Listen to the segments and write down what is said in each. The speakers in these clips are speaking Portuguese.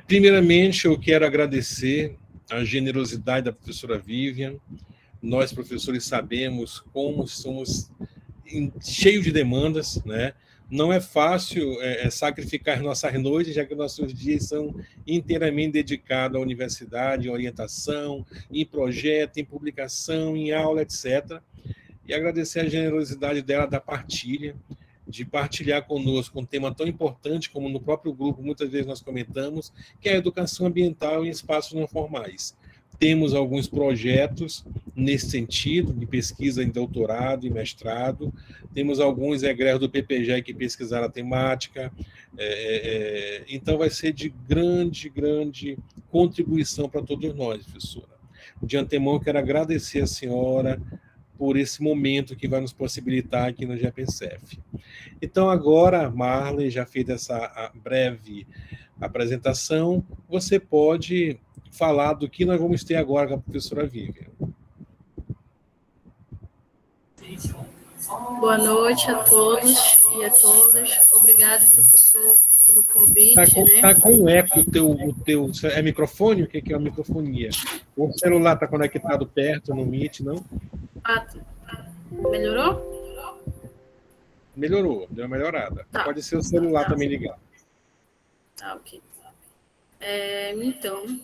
Primeiramente, eu quero agradecer a generosidade da professora Vivian. Nós, professores, sabemos como somos cheios de demandas, né? Não é fácil sacrificar nossas noites, já que nossos dias são inteiramente dedicados à universidade, em orientação, em projeto, em publicação, em aula, etc. E agradecer a generosidade dela da partilha, de partilhar conosco um tema tão importante como no próprio grupo, muitas vezes nós comentamos, que é a educação ambiental em espaços não formais. Temos alguns projetos nesse sentido, de pesquisa em doutorado e mestrado, temos alguns egressos do PPG que pesquisaram a temática, então vai ser de grande contribuição para todos nós, professora. De antemão, quero agradecer a senhora por esse momento que vai nos possibilitar aqui no GPCF. Então, agora, Marley, já fez essa breve apresentação, você pode falar do que nós vamos ter agora com a professora Vivian. Boa noite a todos e a todas. Obrigado, professor, pelo convite. Tá com eco o teu... É microfone? O que é a microfonia? O celular está conectado perto no Meet, não? Melhorou? Melhorou, deu uma melhorada. Tá. Pode ser o celular também ligado. Tá, ok. Então,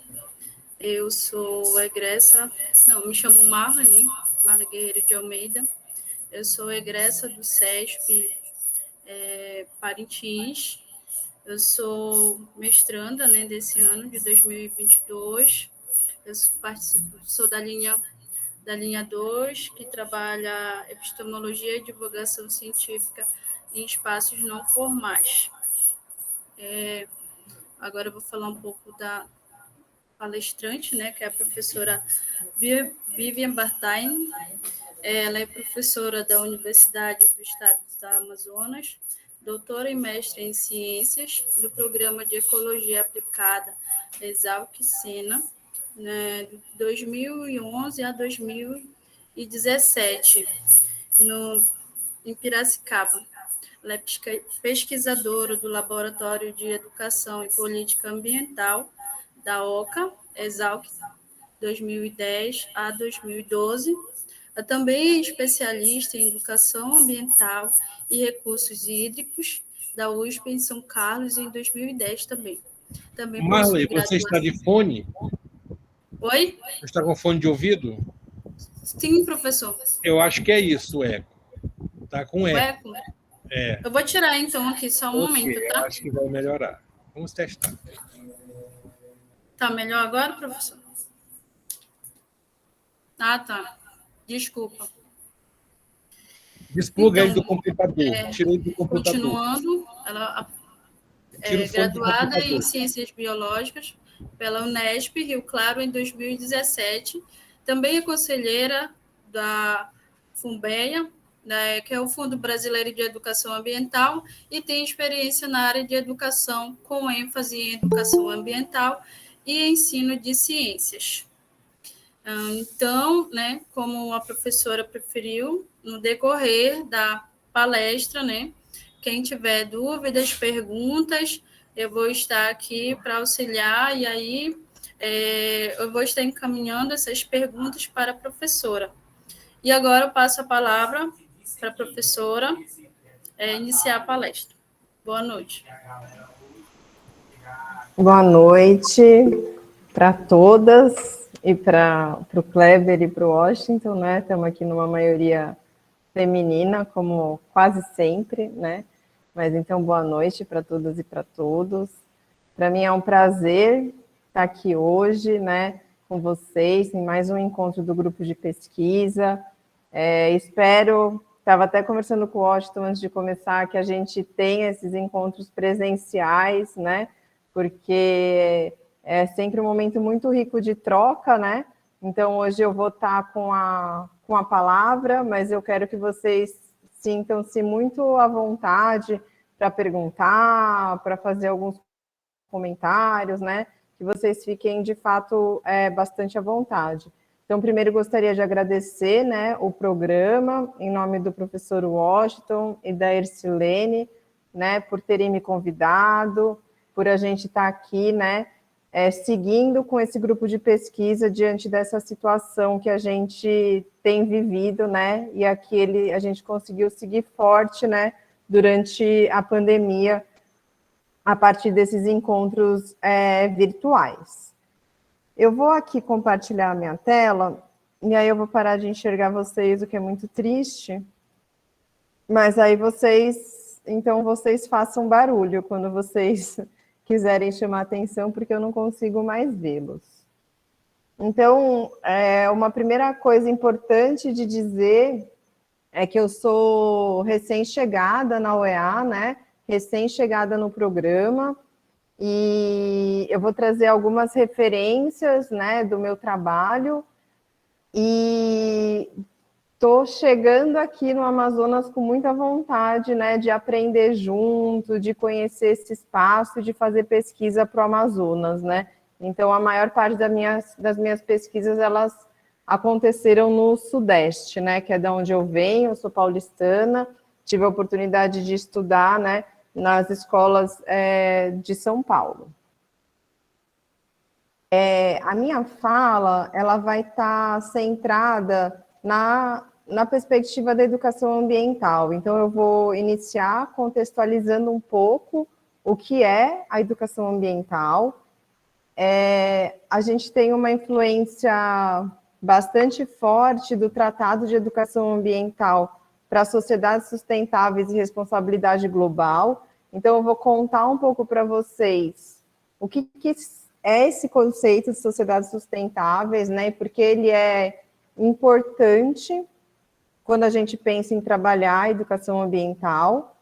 eu sou egressa... Não, me chamo Marley Guerreiro de Almeida. Eu sou egressa do SESP Parintins. Eu sou mestranda, né, desse ano, de 2022. Eu sou da linha 2, que trabalha epistemologia e divulgação científica em espaços não formais. Agora eu vou falar um pouco da palestrante, né, que é a professora Vivian Bartain. Ela é professora da Universidade do Estado do Amazonas, doutora e mestre em ciências do Programa de Ecologia Aplicada Exalc-Sena, né, de 2011 a 2017, em Piracicaba. Ela é pesquisadora do Laboratório de Educação e Política Ambiental da OCA, Exalc, 2010 a 2012. Ela também é especialista em educação ambiental e recursos hídricos da USP em São Carlos, em 2010 também. Marley, você está de fone? Oi? Você está com fone de ouvido? Sim, professor. Eu acho que é isso, o eco. Está com eco. Eu vou tirar, então, aqui só um momento, tá? Eu acho que vai melhorar. Vamos testar. Tá melhor agora, professor? Ah, tá. Desculpa. Despluga aí do computador. Tirei do computador. Continuando, ela é graduada em Ciências Biológicas pela Unesp Rio Claro em 2017. Também é conselheira da FUNBEA, né, que é o Fundo Brasileiro de Educação Ambiental, e tem experiência na área de educação, com ênfase em educação ambiental e ensino de ciências. Então, né, como a professora preferiu, no decorrer da palestra, né, quem tiver dúvidas, perguntas, eu vou estar aqui para auxiliar, e aí eu vou estar encaminhando essas perguntas para a professora. E agora eu passo a palavra para a professora iniciar a palestra. Boa noite. Boa noite para todas. E para o Kleber e para o Washington, né? Estamos aqui numa maioria feminina, como quase sempre, né? Mas então, boa noite para todas e para todos. Para mim é um prazer estar aqui hoje, né? Com vocês, em mais um encontro do grupo de pesquisa. Estava até conversando com o Washington antes de começar, que a gente tenha esses encontros presenciais, né? Porque é sempre um momento muito rico de troca, né? Então, hoje eu vou estar com a palavra, mas eu quero que vocês sintam-se muito à vontade para perguntar, para fazer alguns comentários, né? Que vocês fiquem, de fato, bastante à vontade. Então, primeiro, gostaria de agradecer, né, o programa, em nome do professor Washington e da Ercilene, né, por terem me convidado, por a gente estar aqui, né, seguindo com esse grupo de pesquisa diante dessa situação que a gente tem vivido, né, e aqui a gente conseguiu seguir forte, né, durante a pandemia, a partir desses encontros virtuais. Eu vou aqui compartilhar a minha tela, e aí eu vou parar de enxergar vocês, o que é muito triste, mas aí então vocês façam barulho quando vocês quiserem chamar atenção, porque eu não consigo mais vê-los. Então, uma primeira coisa importante de dizer é que eu sou recém-chegada na UEA, né? Recém-chegada no programa, e eu vou trazer algumas referências, né, do meu trabalho, e estou chegando aqui no Amazonas com muita vontade, né, de aprender junto, de conhecer esse espaço, de fazer pesquisa para o Amazonas, né? Então, a maior parte das minhas pesquisas, elas aconteceram no Sudeste, né, que é de onde eu venho, eu sou paulistana, tive a oportunidade de estudar, né, nas escolas de São Paulo. A minha fala, ela vai estar centrada na perspectiva da educação ambiental. Então, eu vou iniciar contextualizando um pouco o que é a educação ambiental. A gente tem uma influência bastante forte do Tratado de Educação Ambiental para Sociedades Sustentáveis e Responsabilidade Global. Então, eu vou contar um pouco para vocês o que é esse conceito de sociedades sustentáveis, né? Porque ele é importante quando a gente pensa em trabalhar a educação ambiental.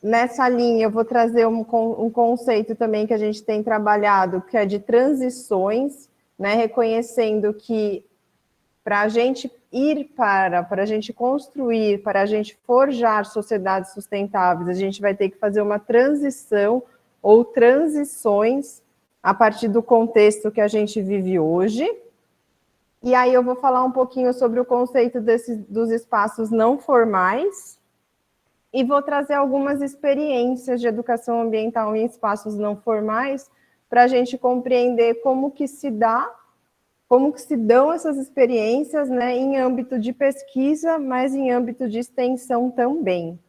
Nessa linha, eu vou trazer um conceito também que a gente tem trabalhado, que é de transições, né? Reconhecendo que para a gente para a gente construir, para a gente forjar sociedades sustentáveis, a gente vai ter que fazer uma transição ou transições a partir do contexto que a gente vive hoje. E aí eu vou falar um pouquinho sobre o conceito dos espaços não formais e vou trazer algumas experiências de educação ambiental em espaços não formais para a gente compreender como que se dão essas experiências, né, em âmbito de pesquisa, mas em âmbito de extensão também.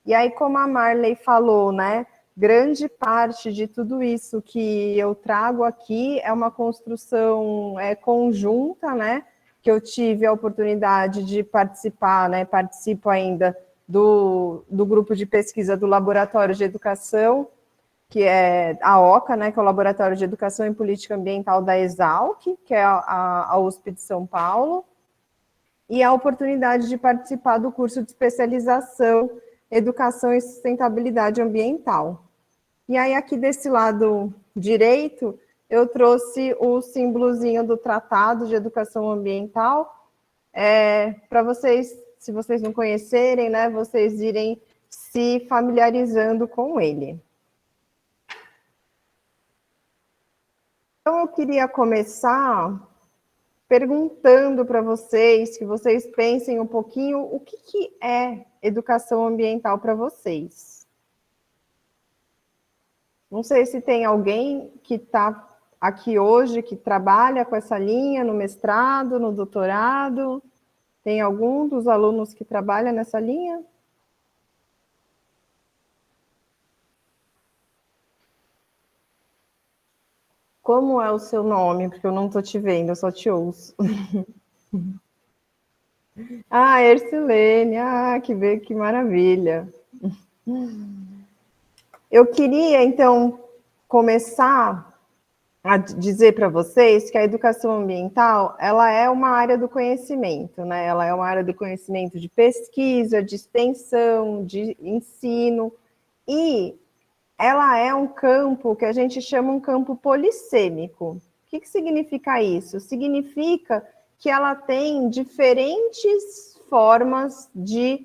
E aí, como a Marley falou, né, grande parte de tudo isso que eu trago aqui é uma construção conjunta, né, que eu tive a oportunidade de participar, né, participo ainda do grupo de pesquisa do Laboratório de Educação, que é a OCA, né, que é o Laboratório de Educação e Política Ambiental da Exalc, que é a USP de São Paulo, e a oportunidade de participar do curso de especialização Educação e Sustentabilidade Ambiental. E aí, aqui desse lado direito, eu trouxe o símbolozinho do Tratado de Educação Ambiental, para vocês, se vocês não conhecerem, né, vocês irem se familiarizando com ele. Então, eu queria começar perguntando para vocês, que vocês pensem um pouquinho o que é educação ambiental para vocês. Não sei se tem alguém que está aqui hoje, que trabalha com essa linha no mestrado, no doutorado. Tem algum dos alunos que trabalha nessa linha? Como é o seu nome? Porque eu não estou te vendo, eu só te ouço. Ah, Ercilene, que maravilha. Eu queria, então, começar a dizer para vocês que a educação ambiental, ela é uma área do conhecimento, né? Ela é uma área do conhecimento de pesquisa, de extensão, de ensino, e ela é um campo que a gente chama um campo polissêmico. O que significa isso? Significa que ela tem diferentes formas de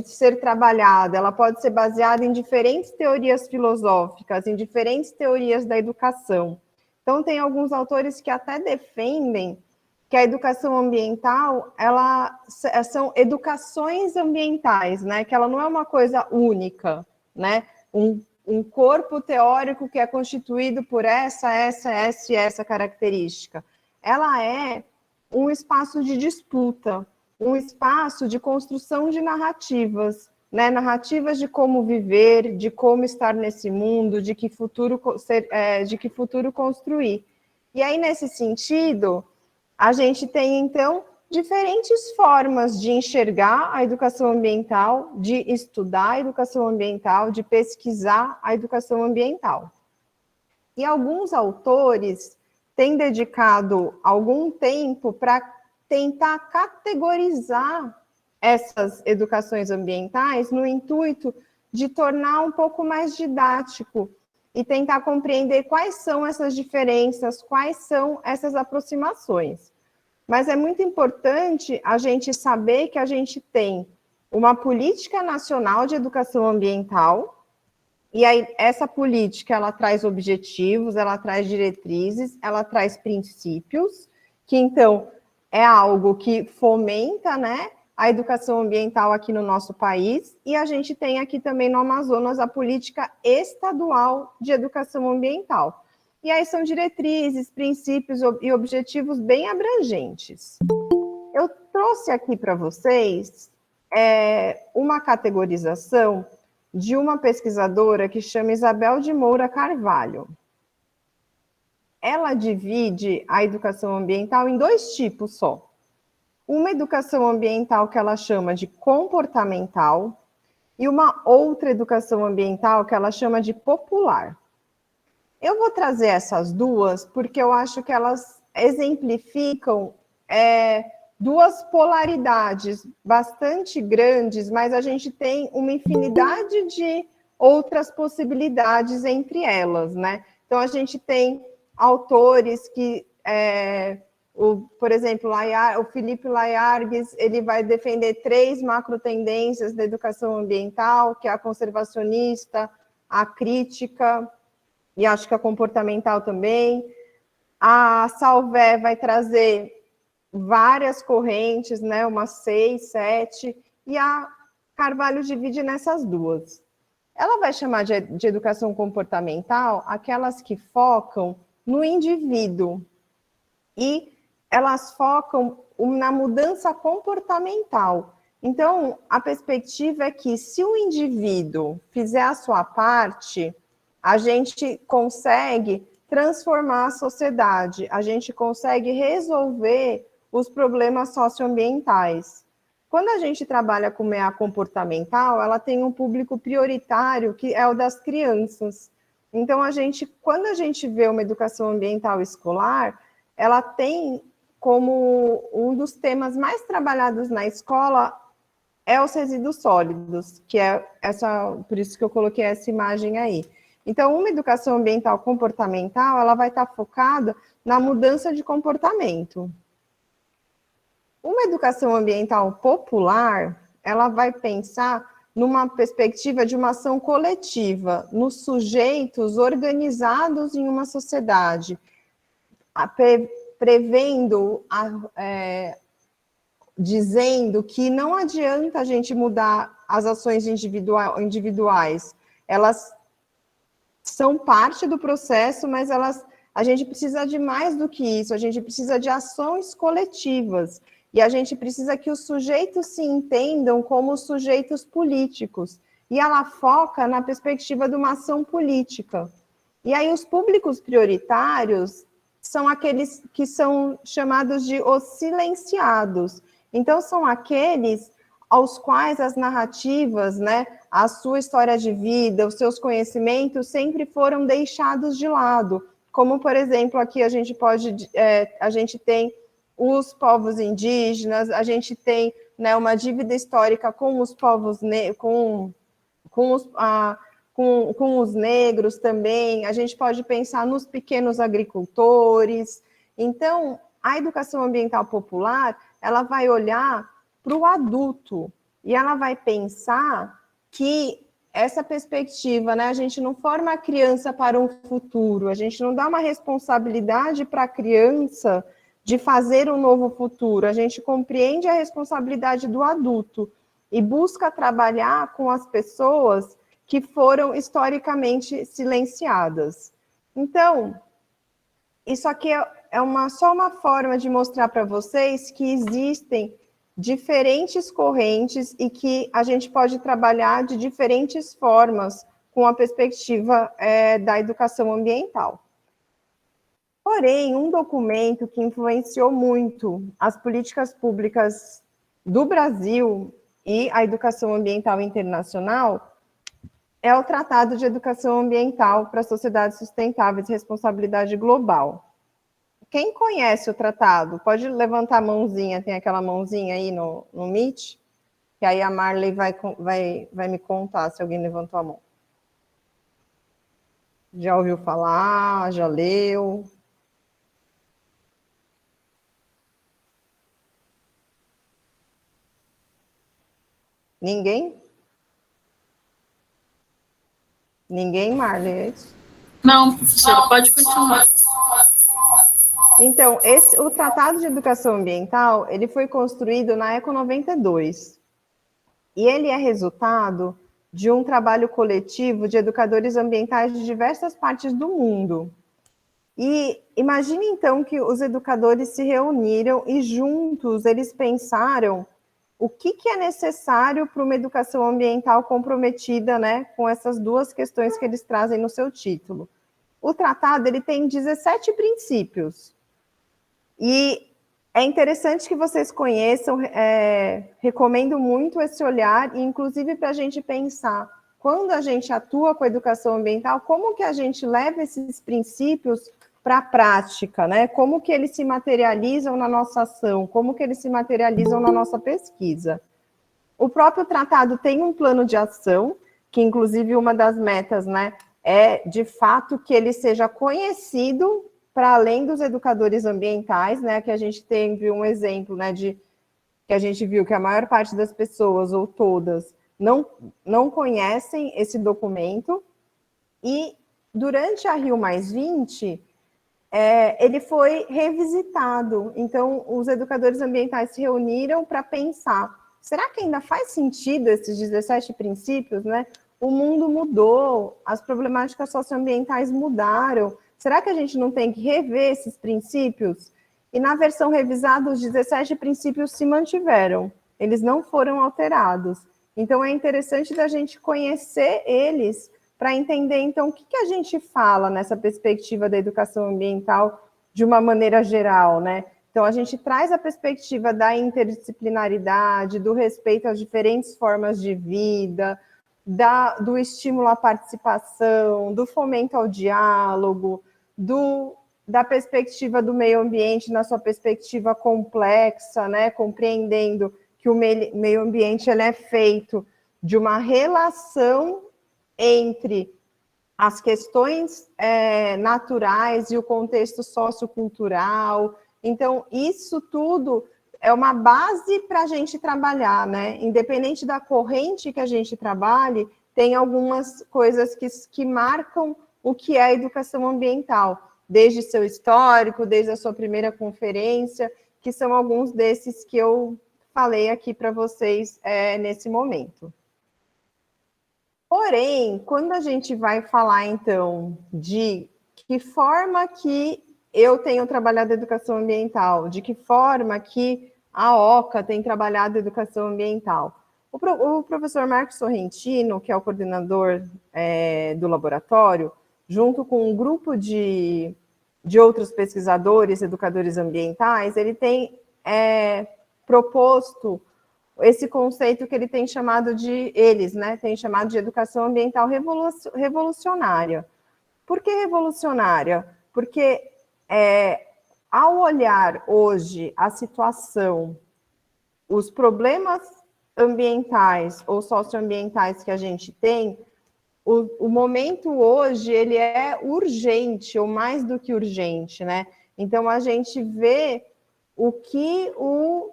ser trabalhada. Ela pode ser baseada em diferentes teorias filosóficas, em diferentes teorias da educação. Então, tem alguns autores que até defendem que a educação ambiental, são educações ambientais, né? Que ela não é uma coisa única. né? Um corpo teórico que é constituído por essa característica. Ela é um espaço de disputa, um espaço de construção de narrativas, né? Narrativas de como viver, de como estar nesse mundo, de que futuro construir. E aí, nesse sentido, a gente tem, então, diferentes formas de enxergar a educação ambiental, de estudar a educação ambiental, de pesquisar a educação ambiental. E alguns autores têm dedicado algum tempo para tentar categorizar essas educações ambientais no intuito de tornar um pouco mais didático e tentar compreender quais são essas diferenças, quais são essas aproximações. Mas é muito importante a gente saber que a gente tem uma política nacional de educação ambiental, e aí essa política ela traz objetivos, ela traz diretrizes, ela traz princípios, que então é algo que fomenta, né, a educação ambiental aqui no nosso país, e a gente tem aqui também no Amazonas a política estadual de educação ambiental. E aí são diretrizes, princípios e objetivos bem abrangentes. Eu trouxe aqui para vocês uma categorização de uma pesquisadora que chama Isabel de Moura Carvalho. Ela divide a educação ambiental em dois tipos só. Uma educação ambiental que ela chama de comportamental e uma outra educação ambiental que ela chama de popular. Eu vou trazer essas duas porque eu acho que elas exemplificam duas polaridades bastante grandes, mas a gente tem uma infinidade de outras possibilidades entre elas, né? Então, a gente tem autores que, por exemplo, o Felipe Layargues, ele vai defender 3 macrotendências da educação ambiental, que é a conservacionista, a crítica, e acho que a comportamental também. A Salvé vai trazer várias correntes, né, umas 6, 7, e a Carvalho divide nessas duas. Ela vai chamar de educação comportamental aquelas que focam no indivíduo, e elas focam na mudança comportamental. Então, a perspectiva é que se o indivíduo fizer a sua parte, a gente consegue transformar a sociedade, a gente consegue resolver os problemas socioambientais. Quando a gente trabalha com MEA comportamental, ela tem um público prioritário, que é o das crianças. Então, quando a gente vê uma educação ambiental escolar, ela tem como um dos temas mais trabalhados na escola os resíduos sólidos, que é por isso que eu coloquei essa imagem aí. Então, uma educação ambiental comportamental, ela vai estar focada na mudança de comportamento. Uma educação ambiental popular, ela vai pensar numa perspectiva de uma ação coletiva, nos sujeitos organizados em uma sociedade, prevendo, dizendo que não adianta a gente mudar as ações individuais, elas são parte do processo, mas a gente precisa de mais do que isso, a gente precisa de ações coletivas, e a gente precisa que os sujeitos se entendam como sujeitos políticos, e ela foca na perspectiva de uma ação política. E aí os públicos prioritários são aqueles que são chamados de os silenciados. Então, são aqueles aos quais as narrativas, né, a sua história de vida, os seus conhecimentos sempre foram deixados de lado. Como, por exemplo, aqui a gente tem os povos indígenas, a gente tem, né, uma dívida histórica com os povos, com os negros também, a gente pode pensar nos pequenos agricultores. Então, a educação ambiental popular, ela vai olhar para o adulto, e ela vai pensar que essa perspectiva, né, a gente não forma a criança para um futuro, a gente não dá uma responsabilidade para a criança de fazer um novo futuro, a gente compreende a responsabilidade do adulto e busca trabalhar com as pessoas que foram historicamente silenciadas. Então, isso aqui é só uma forma de mostrar para vocês que existem diferentes correntes e que a gente pode trabalhar de diferentes formas com a perspectiva da educação ambiental. Porém, um documento que influenciou muito as políticas públicas do Brasil e a educação ambiental internacional é o Tratado de Educação Ambiental para Sociedades Sustentáveis e Responsabilidade Global. Quem conhece o tratado? Pode levantar a mãozinha, tem aquela mãozinha aí no Meet, que aí a Marley vai me contar se alguém levantou a mão. Já ouviu falar? Já leu? Ninguém? Ninguém, Marley, é isso? Não, professora, pode continuar. Então, o Tratado de Educação Ambiental, ele foi construído na ECO 92. E ele é resultado de um trabalho coletivo de educadores ambientais de diversas partes do mundo. E imagine, então, que os educadores se reuniram e juntos eles pensaram o que é necessário para uma educação ambiental comprometida, né, com essas duas questões que eles trazem no seu título. O tratado ele tem 17 princípios. E é interessante que vocês conheçam, recomendo muito esse olhar, e inclusive para a gente pensar, quando a gente atua com a educação ambiental, como que a gente leva esses princípios para a prática, né? Como que eles se materializam na nossa ação, como que eles se materializam na nossa pesquisa. O próprio tratado tem um plano de ação, que inclusive uma das metas, né, é de fato que ele seja conhecido para além dos educadores ambientais, né, que a gente teve um exemplo, né, que a gente viu que a maior parte das pessoas, ou todas, não conhecem esse documento, e durante a Rio+20, ele foi revisitado. Então, os educadores ambientais se reuniram para pensar, será que ainda faz sentido esses 17 princípios, né? O mundo mudou, as problemáticas socioambientais mudaram, será que a gente não tem que rever esses princípios? E na versão revisada, os 17 princípios se mantiveram, eles não foram alterados. Então, é interessante da gente conhecer eles para entender, então, o que a gente fala nessa perspectiva da educação ambiental de uma maneira geral, né? Então, a gente traz a perspectiva da interdisciplinaridade, do respeito às diferentes formas de vida, do estímulo à participação, do fomento ao diálogo, da perspectiva do meio ambiente na sua perspectiva complexa, né? Compreendendo que o meio ambiente ele é feito de uma relação entre as questões naturais e o contexto sociocultural. Então, isso tudo é uma base para a gente trabalhar, né? Independente da corrente que a gente trabalhe, tem algumas coisas que marcam o que é a educação ambiental, desde seu histórico, desde a sua primeira conferência, que são alguns desses que eu falei aqui para vocês nesse momento. Porém, quando a gente vai falar, então, de que forma que eu tenho trabalhado a educação ambiental, de que forma que a OCA tem trabalhado a educação ambiental, o professor Marcos Sorrentino, que é o coordenador do laboratório, junto com um grupo de outros pesquisadores, educadores ambientais, ele tem proposto esse conceito que ele tem chamado tem chamado de educação ambiental revolucionária. Por que revolucionária? Porque ao olhar hoje a situação, os problemas ambientais ou socioambientais que a gente tem, o momento hoje ele é urgente, ou mais do que urgente, né? Então a gente vê o que o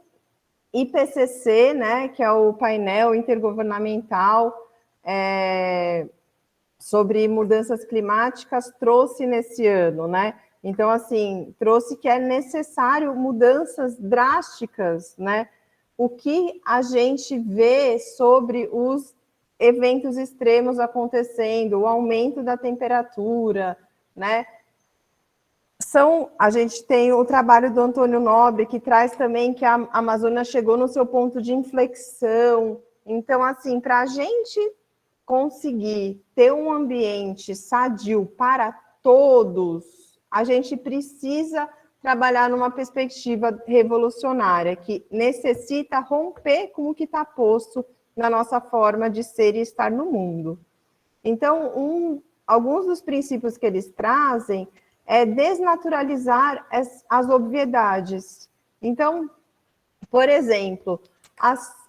IPCC, né, que é o painel intergovernamental sobre mudanças climáticas, trouxe nesse ano, né? Então, assim, trouxe que é necessário mudanças drásticas, né? O que a gente vê sobre os eventos extremos acontecendo, o aumento da temperatura, né? A gente tem o trabalho do Antônio Nobre, que traz também que a Amazônia chegou no seu ponto de inflexão. Então, assim, para a gente conseguir ter um ambiente sadio para todos, a gente precisa trabalhar numa perspectiva revolucionária, que necessita romper com o que está posto na nossa forma de ser e estar no mundo. Então, alguns dos princípios que eles trazem é desnaturalizar as obviedades. Então, por exemplo,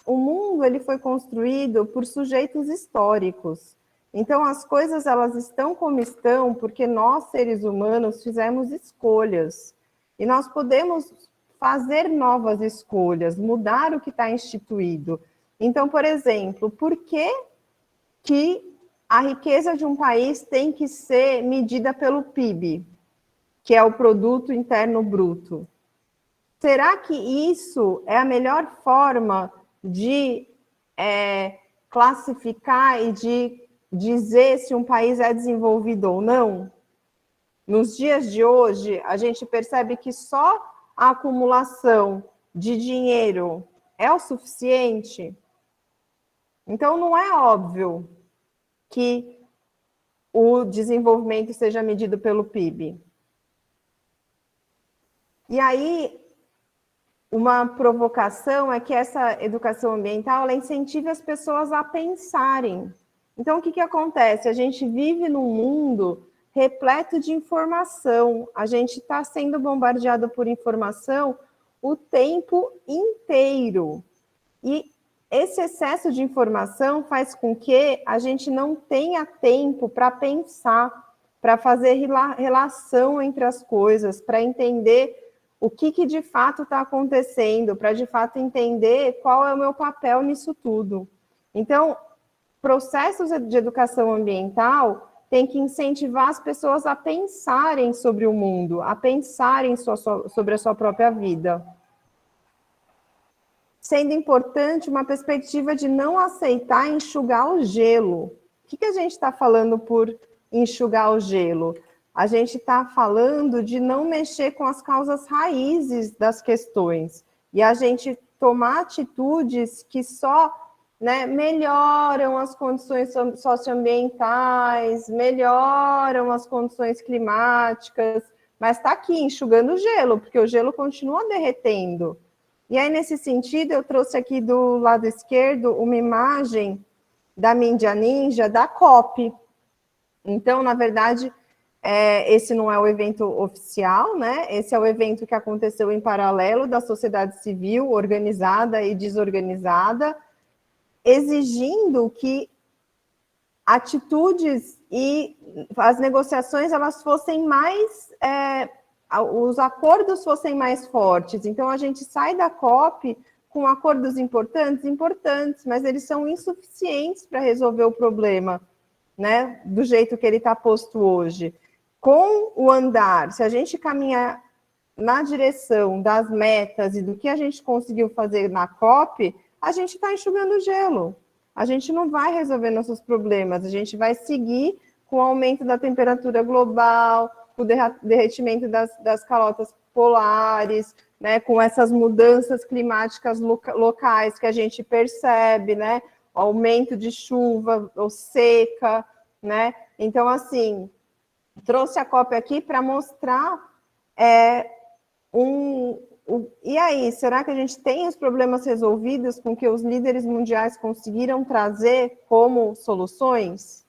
o mundo ele foi construído por sujeitos históricos. Então, as coisas elas estão como estão porque nós, seres humanos, fizemos escolhas. E nós podemos fazer novas escolhas, mudar o que está instituído. Então, por exemplo, por que a riqueza de um país tem que ser medida pelo PIB, que é o Produto Interno Bruto? Será que isso é a melhor forma de classificar e de dizer se um país é desenvolvido ou não? Nos dias de hoje, a gente percebe que só a acumulação de dinheiro é o suficiente? Então, não é óbvio que o desenvolvimento seja medido pelo PIB. E aí, uma provocação é que essa educação ambiental ela incentive as pessoas a pensarem. Então, o que acontece? A gente vive num mundo repleto de informação. A gente está sendo bombardeado por informação o tempo inteiro. E esse excesso de informação faz com que a gente não tenha tempo para pensar, para fazer relação entre as coisas, para entender o que de fato está acontecendo, para de fato entender qual é o meu papel nisso tudo. Então, processos de educação ambiental têm que incentivar as pessoas a pensarem sobre o mundo, a pensarem sobre a sua própria vida. Sendo importante uma perspectiva de não aceitar enxugar o gelo. O que a gente está falando por enxugar o gelo? A gente está falando de não mexer com as causas raízes das questões e a gente tomar atitudes que só melhoram as condições socioambientais, melhoram as condições climáticas, mas está aqui enxugando o gelo, porque o gelo continua derretendo. E aí, nesse sentido, eu trouxe aqui do lado esquerdo uma imagem da Mídia Ninja da COP. Então, na verdade, esse não é o evento oficial, né? Esse é o evento que aconteceu em paralelo da sociedade civil, organizada e desorganizada, exigindo que atitudes e as negociações elas fossem mais... os acordos fossem mais fortes. Então, a gente sai da COP com acordos importantes, mas eles são insuficientes para resolver o problema, né, do jeito que ele está posto hoje. Com o andar, se a gente caminhar na direção das metas e do que a gente conseguiu fazer na COP, a gente está enxugando gelo. A gente não vai resolver nossos problemas, a gente vai seguir com o aumento da temperatura global, o derretimento das calotas polares, né, com essas mudanças climáticas locais que a gente percebe, né, o aumento de chuva ou seca, né? Então, assim, trouxe a COP aqui para mostrar e aí, será que a gente tem os problemas resolvidos com que os líderes mundiais conseguiram trazer como soluções?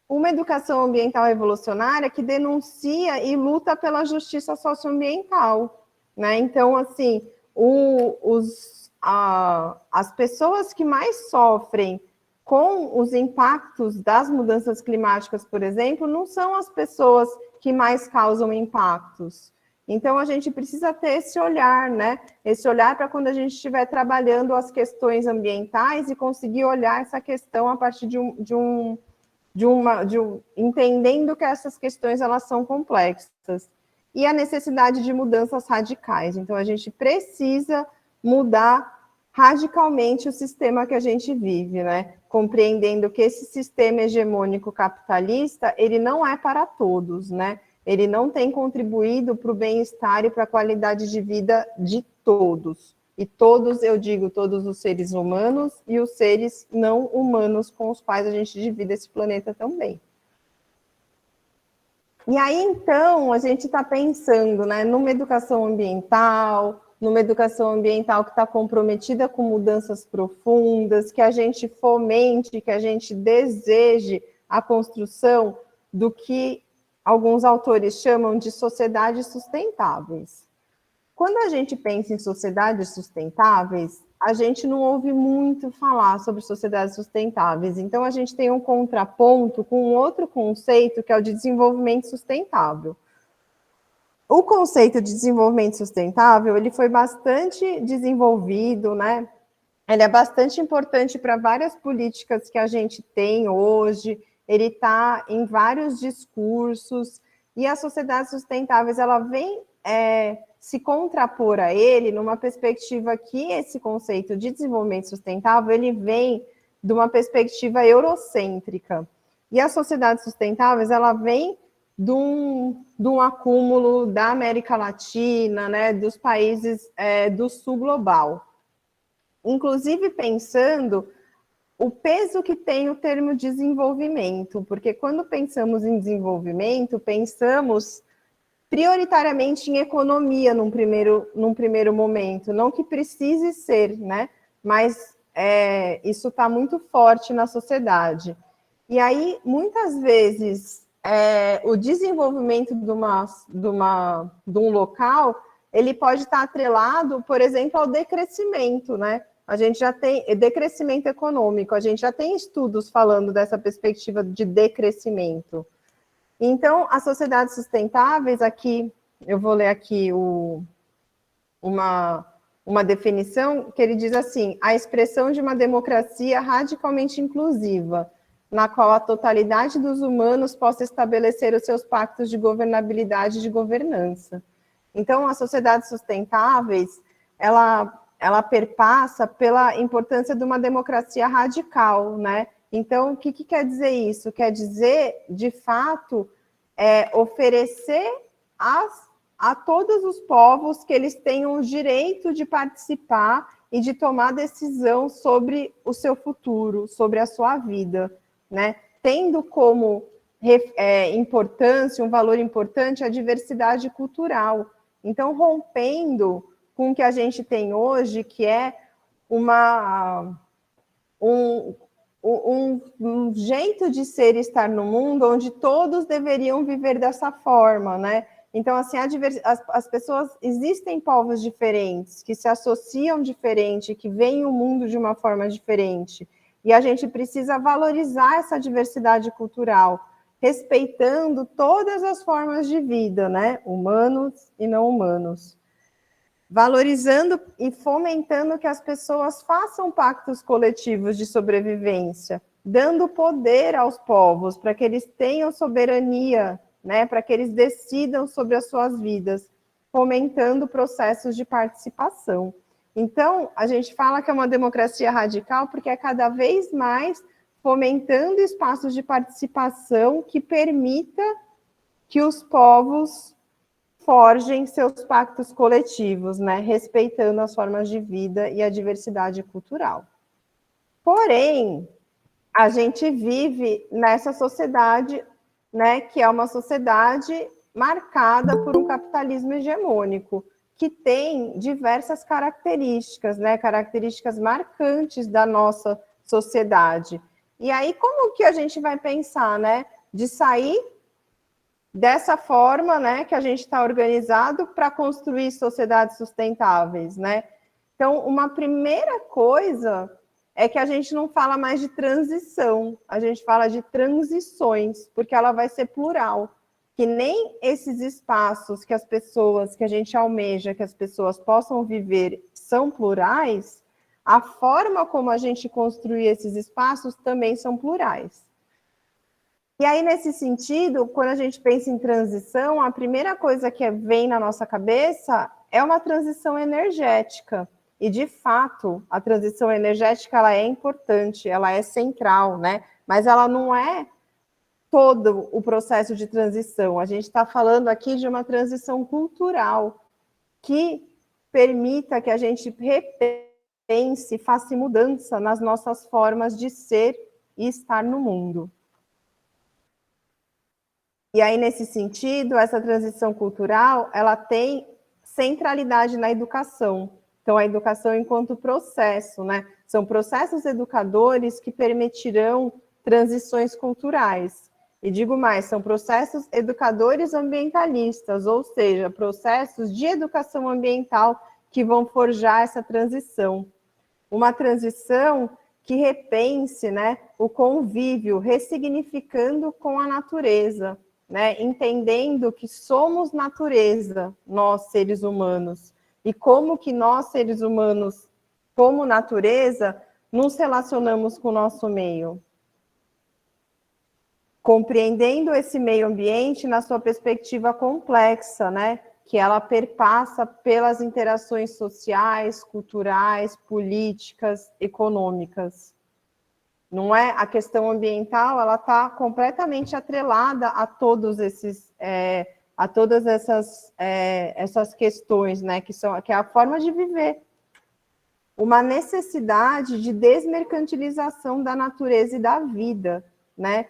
Uma educação ambiental revolucionária que denuncia e luta pela justiça socioambiental, né? Então, assim, as pessoas que mais sofrem com os impactos das mudanças climáticas, por exemplo, não são as pessoas que mais causam impactos. Então, a gente precisa ter esse olhar, né? Esse olhar para quando a gente estiver trabalhando as questões ambientais e conseguir olhar essa questão a partir entendendo que essas questões elas são complexas. E a necessidade de mudanças radicais. Então, a gente precisa mudar radicalmente o sistema que a gente vive, né? Compreendendo que esse sistema hegemônico capitalista, ele não é para todos, né? Ele não tem contribuído para o bem-estar e para a qualidade de vida de todos. E todos, eu digo, todos os seres humanos e os seres não humanos com os quais a gente divide esse planeta também. E aí, então, a gente está pensando, né, numa educação ambiental que está comprometida com mudanças profundas, que a gente fomente, que a gente deseje a construção do que alguns autores chamam de sociedades sustentáveis. Quando a gente pensa em sociedades sustentáveis, a gente não ouve muito falar sobre sociedades sustentáveis. Então, a gente tem um contraponto com um outro conceito, que é o de desenvolvimento sustentável. O conceito de desenvolvimento sustentável, ele foi bastante desenvolvido, né? Ele é bastante importante para várias políticas que a gente tem hoje, ele está em vários discursos, e as sociedades sustentáveis, ela vem se contrapor a ele numa perspectiva que esse conceito de desenvolvimento sustentável, ele vem de uma perspectiva eurocêntrica. E as sociedades sustentáveis, ela vem de um acúmulo da América Latina, né, dos países do sul global. Inclusive pensando o peso que tem o termo desenvolvimento, porque quando pensamos em desenvolvimento, pensamos prioritariamente em economia num primeiro momento, não que precise ser, né? Mas isso está muito forte na sociedade. E aí, muitas vezes, o desenvolvimento de um local, ele pode estar atrelado, por exemplo, ao decrescimento, né? A gente já tem decrescimento econômico, a gente já tem estudos falando dessa perspectiva de decrescimento. Então, as sociedades sustentáveis, aqui, eu vou ler aqui uma definição, que ele diz assim: a expressão de uma democracia radicalmente inclusiva, na qual a totalidade dos humanos possa estabelecer os seus pactos de governabilidade e de governança. Então, as sociedades sustentáveis, ela perpassa pela importância de uma democracia radical, né? Então, o que quer dizer isso? Quer dizer, de fato, oferecer a todos os povos que eles tenham o direito de participar e de tomar decisão sobre o seu futuro, sobre a sua vida, né? Tendo como importância, um valor importante, a diversidade cultural. Então, rompendo com o que a gente tem hoje, que é um jeito de ser e estar no mundo onde todos deveriam viver dessa forma, né? Então, assim, as pessoas, existem povos diferentes, que se associam diferente, que veem o mundo de uma forma diferente, e a gente precisa valorizar essa diversidade cultural, respeitando todas as formas de vida, né? Humanos e não humanos. Valorizando e fomentando que as pessoas façam pactos coletivos de sobrevivência, dando poder aos povos para que eles tenham soberania, né, para que eles decidam sobre as suas vidas, fomentando processos de participação. Então, a gente fala que é uma democracia radical porque é cada vez mais fomentando espaços de participação que permita que os povos forjem seus pactos coletivos, né, respeitando as formas de vida e a diversidade cultural. Porém, a gente vive nessa sociedade, né, que é uma sociedade marcada por um capitalismo hegemônico, que tem diversas características, né, características marcantes da nossa sociedade. E aí, como que a gente vai pensar, né, de sair dessa forma, né, que a gente está organizado para construir sociedades sustentáveis, né? Então, uma primeira coisa é que a gente não fala mais de transição, a gente fala de transições, porque ela vai ser plural, que nem esses espaços que a gente almeja que as pessoas possam viver são plurais, a forma como a gente construir esses espaços também são plurais. E aí, nesse sentido, quando a gente pensa em transição, a primeira coisa que vem na nossa cabeça é uma transição energética. E, de fato, a transição energética ela é importante, ela é central, né? Mas ela não é todo o processo de transição. A gente está falando aqui de uma transição cultural que permita que a gente repense, faça mudança nas nossas formas de ser e estar no mundo. E aí, nesse sentido, essa transição cultural, ela tem centralidade na educação. Então, a educação enquanto processo, né? São processos educadores que permitirão transições culturais. E digo mais, são processos educadores ambientalistas, ou seja, processos de educação ambiental que vão forjar essa transição. Uma transição que repense, né, o convívio, ressignificando com a natureza, né, entendendo que somos natureza, nós seres humanos, e como que nós seres humanos, como natureza, nos relacionamos com o nosso meio. Compreendendo esse meio ambiente na sua perspectiva complexa, né, que ela perpassa pelas interações sociais, culturais, políticas, econômicas. Não é? A questão ambiental, ela está completamente atrelada a todos esses, a todas essas questões, né, que é a forma de viver. Uma necessidade de desmercantilização da natureza e da vida, né?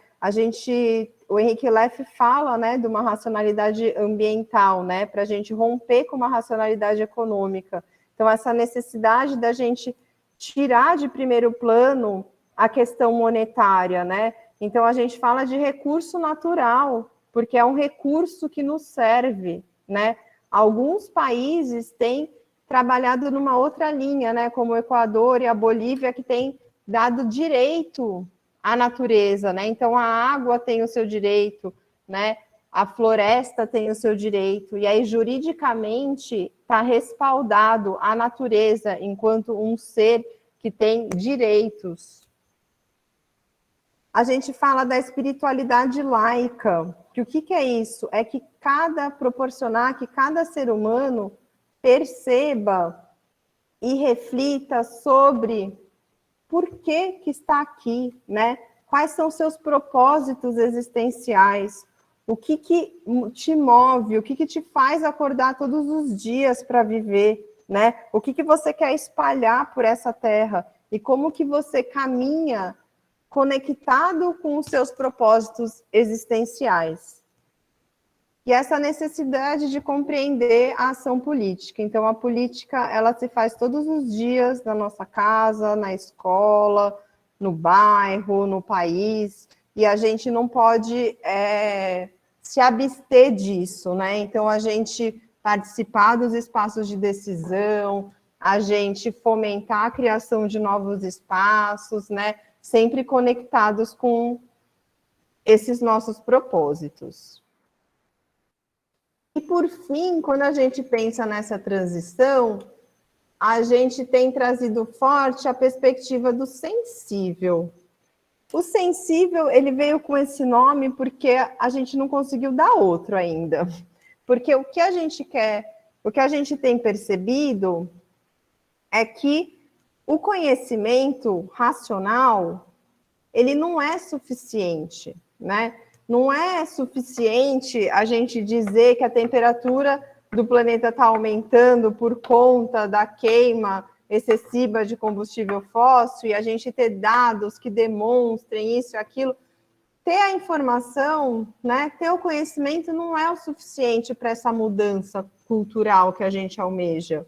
O Henrique Leff fala, né, de uma racionalidade ambiental, né, para a gente romper com uma racionalidade econômica. Então, essa necessidade da gente tirar de primeiro plano a questão monetária, né? Então, a gente fala de recurso natural, porque é um recurso que nos serve, né? Alguns países têm trabalhado numa outra linha, né, como o Equador e a Bolívia, que tem dado direito à natureza, né? Então, a água tem o seu direito, né? A floresta tem o seu direito, e aí, juridicamente, está respaldado a natureza enquanto um ser que tem direitos. A gente fala da espiritualidade laica, que o que é isso? É que proporcionar que cada ser humano perceba e reflita sobre por que está aqui, né? Quais são seus propósitos existenciais? O que te move? O que te faz acordar todos os dias para viver, né? O que você quer espalhar por essa terra? E como que você caminha conectado com os seus propósitos existenciais? E essa necessidade de compreender a ação política. Então, a política, ela se faz todos os dias na nossa casa, na escola, no bairro, no país, e a gente não pode se abster disso, né? Então, a gente participar dos espaços de decisão, a gente fomentar a criação de novos espaços, né? Sempre conectados com esses nossos propósitos. E, por fim, quando a gente pensa nessa transição, a gente tem trazido forte a perspectiva do sensível. O sensível, ele veio com esse nome porque a gente não conseguiu dar outro ainda. Porque o que a gente quer, o que a gente tem percebido é que o conhecimento racional, ele não é suficiente, né? Não é suficiente a gente dizer que a temperatura do planeta está aumentando por conta da queima excessiva de combustível fóssil e a gente ter dados que demonstrem isso e aquilo. Ter a informação, né, ter o conhecimento não é o suficiente para essa mudança cultural que a gente almeja.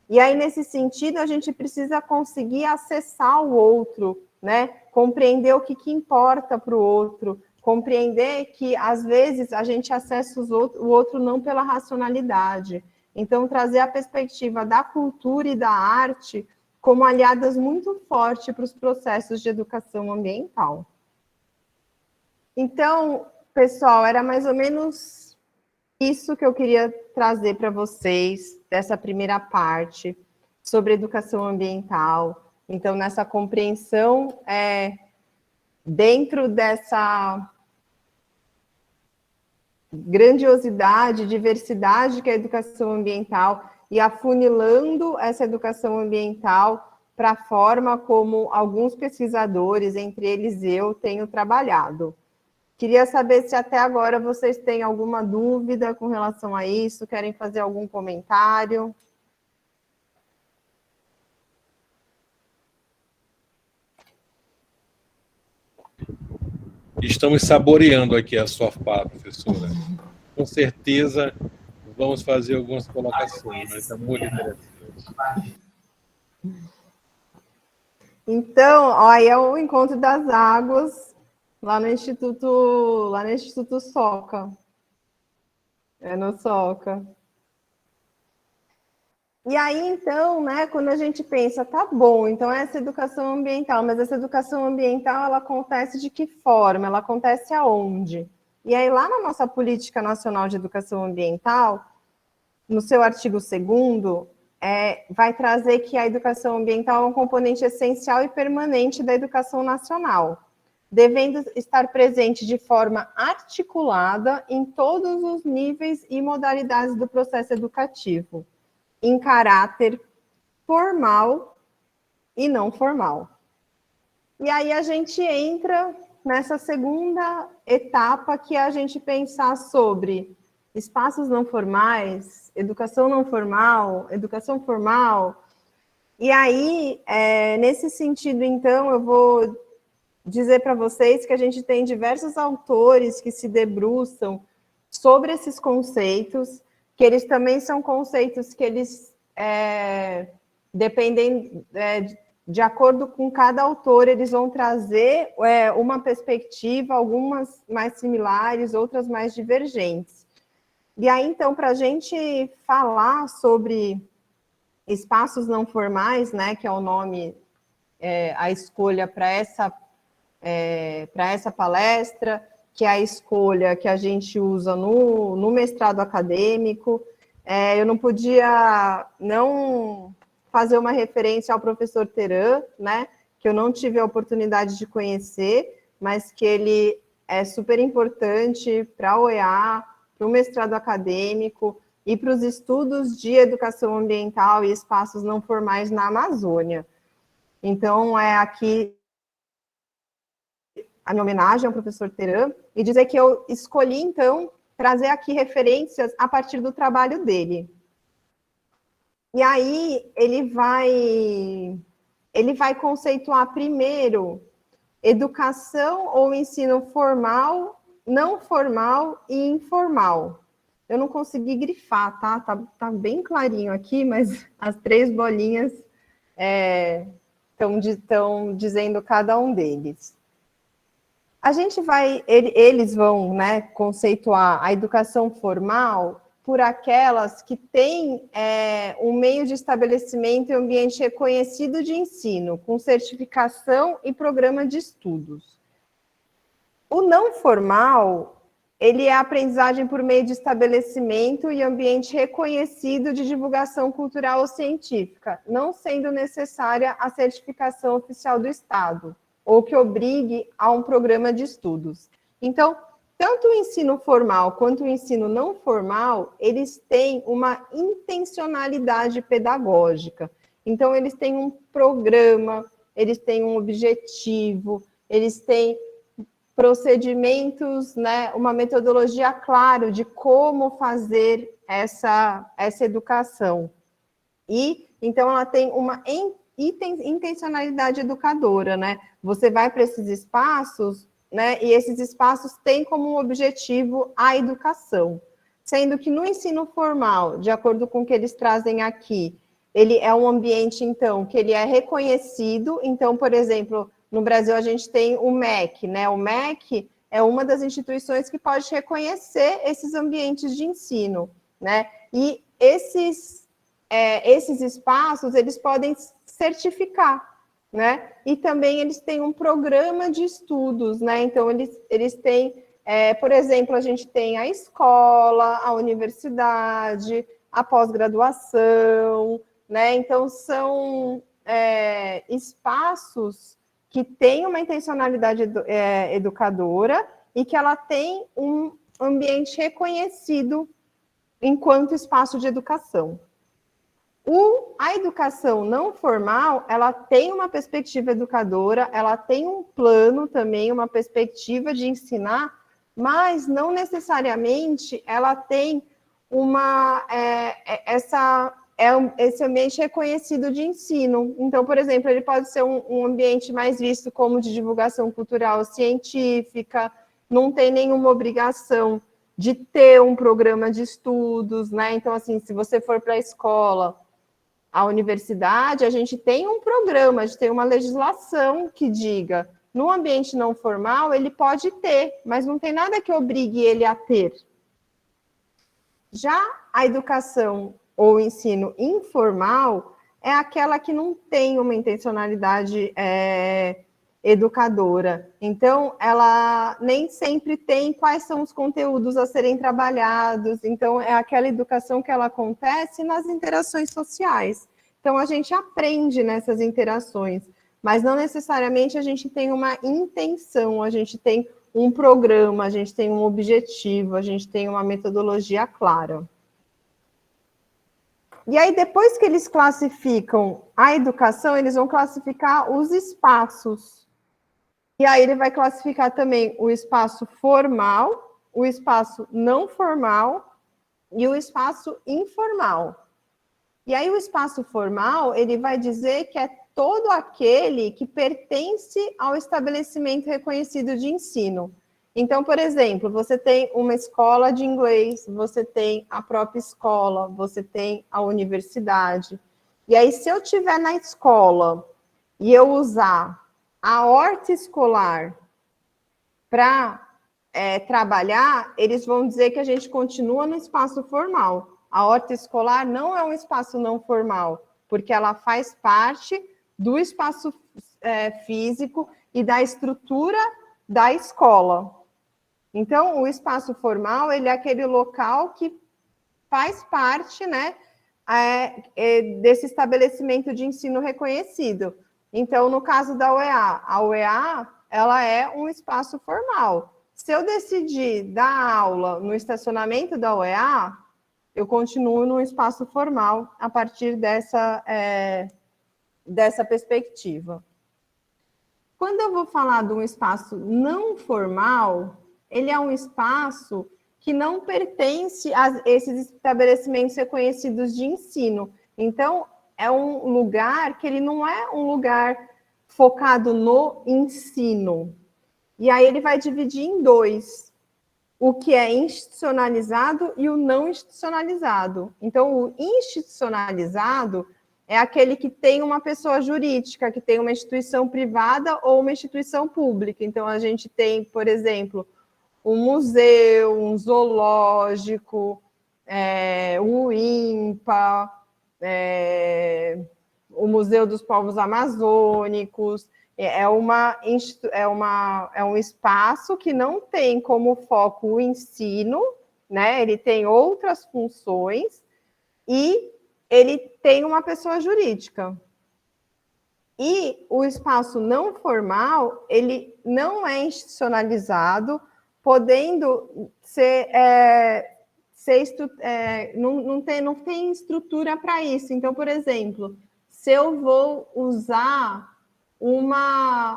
E aí, nesse sentido, a gente precisa conseguir acessar o outro, né? Compreender o que importa para o outro, compreender que, às vezes, a gente acessa o outro não pela racionalidade. Então, trazer a perspectiva da cultura e da arte como aliadas muito fortes para os processos de educação ambiental. Então, pessoal, era mais ou menos isso que eu queria trazer para vocês, dessa primeira parte, sobre educação ambiental. Então, nessa compreensão, dentro dessa grandiosidade, diversidade que é a educação ambiental, e afunilando essa educação ambiental para a forma como alguns pesquisadores, entre eles eu, tenho trabalhado. Queria saber se até agora vocês têm alguma dúvida com relação a isso, querem fazer algum comentário. Estamos saboreando aqui a sua fala, professora. Com certeza vamos fazer algumas colocações, mas é muito interessante. Então, aí é o Encontro das Águas, lá no Instituto Soca. É no Soca. E aí, então, né, quando a gente pensa, tá bom, então essa educação ambiental, mas essa educação ambiental, ela acontece de que forma? Ela acontece aonde? E aí, lá na nossa Política Nacional de Educação Ambiental, no seu artigo 2º, vai trazer que a educação ambiental é um componente essencial e permanente da educação nacional, devendo estar presente de forma articulada em todos os níveis e modalidades do processo educativo, em caráter formal e não formal. E aí a gente entra nessa segunda etapa, que é a gente pensar sobre espaços não formais, educação não formal, educação formal. E aí, nesse sentido, então, eu vou dizer para vocês que a gente tem diversos autores que se debruçam sobre esses conceitos, que eles também são conceitos que eles dependem, de acordo com cada autor, eles vão trazer uma perspectiva, algumas mais similares, outras mais divergentes. E aí, então, para a gente falar sobre espaços não formais, né, que é o nome, a escolha para essa palestra, que é a escolha que a gente usa no mestrado acadêmico, eu não podia não fazer uma referência ao professor Teran, né, que eu não tive a oportunidade de conhecer, mas que ele é super importante para a OEA, para o mestrado acadêmico e para os estudos de educação ambiental e espaços não formais na Amazônia. Então, aqui a minha homenagem ao professor Teran, e dizer que eu escolhi, então, trazer aqui referências a partir do trabalho dele. E aí, ele vai conceituar primeiro educação ou ensino formal, não formal e informal. Eu não consegui grifar, tá? Tá bem clarinho aqui, mas as 3 bolinhas estão dizendo cada um deles. Eles vão, né, conceituar a educação formal por aquelas que têm um meio de estabelecimento e ambiente reconhecido de ensino, com certificação e programa de estudos. O não formal, ele é a aprendizagem por meio de estabelecimento e ambiente reconhecido de divulgação cultural ou científica, não sendo necessária a certificação oficial do Estado, ou que obrigue a um programa de estudos. Então, tanto o ensino formal quanto o ensino não formal, eles têm uma intencionalidade pedagógica. Então, eles têm um programa, eles têm um objetivo, eles têm procedimentos, né, uma metodologia clara de como fazer essa educação. E, então, ela tem uma intencionalidade educadora, né? Você vai para esses espaços, né? E esses espaços têm como objetivo a educação. Sendo que no ensino formal, de acordo com o que eles trazem aqui, ele é um ambiente, então, que ele é reconhecido. Então, por exemplo, no Brasil a gente tem o MEC, né? O MEC é uma das instituições que pode reconhecer esses ambientes de ensino, né? E esses espaços, eles podem certificar, né? E também eles têm um programa de estudos, né? Então, eles têm, por exemplo, a gente tem a escola, a universidade, a pós-graduação, né? Então, são espaços que têm uma intencionalidade educadora e que ela tem um ambiente reconhecido enquanto espaço de educação. A educação não formal, ela tem uma perspectiva educadora, ela tem um plano também, uma perspectiva de ensinar, mas não necessariamente ela tem esse ambiente reconhecido de ensino. Então, por exemplo, ele pode ser um ambiente mais visto como de divulgação cultural científica, não tem nenhuma obrigação de ter um programa de estudos, né? Então, assim, se você for para a escola, a universidade, a gente tem um programa, a gente tem uma legislação que diga, no ambiente não formal, ele pode ter, mas não tem nada que obrigue ele a ter. Já a educação ou ensino informal é aquela que não tem uma intencionalidade educadora. Então, ela nem sempre tem quais são os conteúdos a serem trabalhados. Então, é aquela educação que ela acontece nas interações sociais. Então, a gente aprende nessas interações, mas não necessariamente a gente tem uma intenção, a gente tem um programa, a gente tem um objetivo, a gente tem uma metodologia clara. E aí, depois que eles classificam a educação, eles vão classificar os espaços. E aí ele vai classificar também o espaço formal, o espaço não formal e o espaço informal. E aí o espaço formal, ele vai dizer que é todo aquele que pertence ao estabelecimento reconhecido de ensino. Então, por exemplo, você tem uma escola de inglês, você tem a própria escola, você tem a universidade. E aí, se eu estiver na escola e eu usar a horta escolar para trabalhar, eles vão dizer que a gente continua no espaço formal. A horta escolar não é um espaço não formal, porque ela faz parte do espaço físico e da estrutura da escola. Então, o espaço formal, ele é aquele local que faz parte, né, desse estabelecimento de ensino reconhecido. Então, no caso da UEA, a UEA, ela é um espaço formal. Se eu decidir dar aula no estacionamento da UEA, eu continuo no espaço formal a partir dessa perspectiva. Quando eu vou falar de um espaço não formal, ele é um espaço que não pertence a esses estabelecimentos reconhecidos de ensino. Então, é um lugar que ele não é um lugar focado no ensino. E aí ele vai dividir em dois, o que é institucionalizado e o não institucionalizado. Então, o institucionalizado é aquele que tem uma pessoa jurídica, que tem uma instituição privada ou uma instituição pública. Então, a gente tem, por exemplo, um museu, um zoológico, o INPA, o Museu dos Povos Amazônicos. É um espaço que não tem como foco o ensino, né? Ele tem outras funções e ele tem uma pessoa jurídica. E o espaço não formal, ele não é institucionalizado, podendo ser, não tem estrutura para isso. Então, por exemplo, se eu vou usar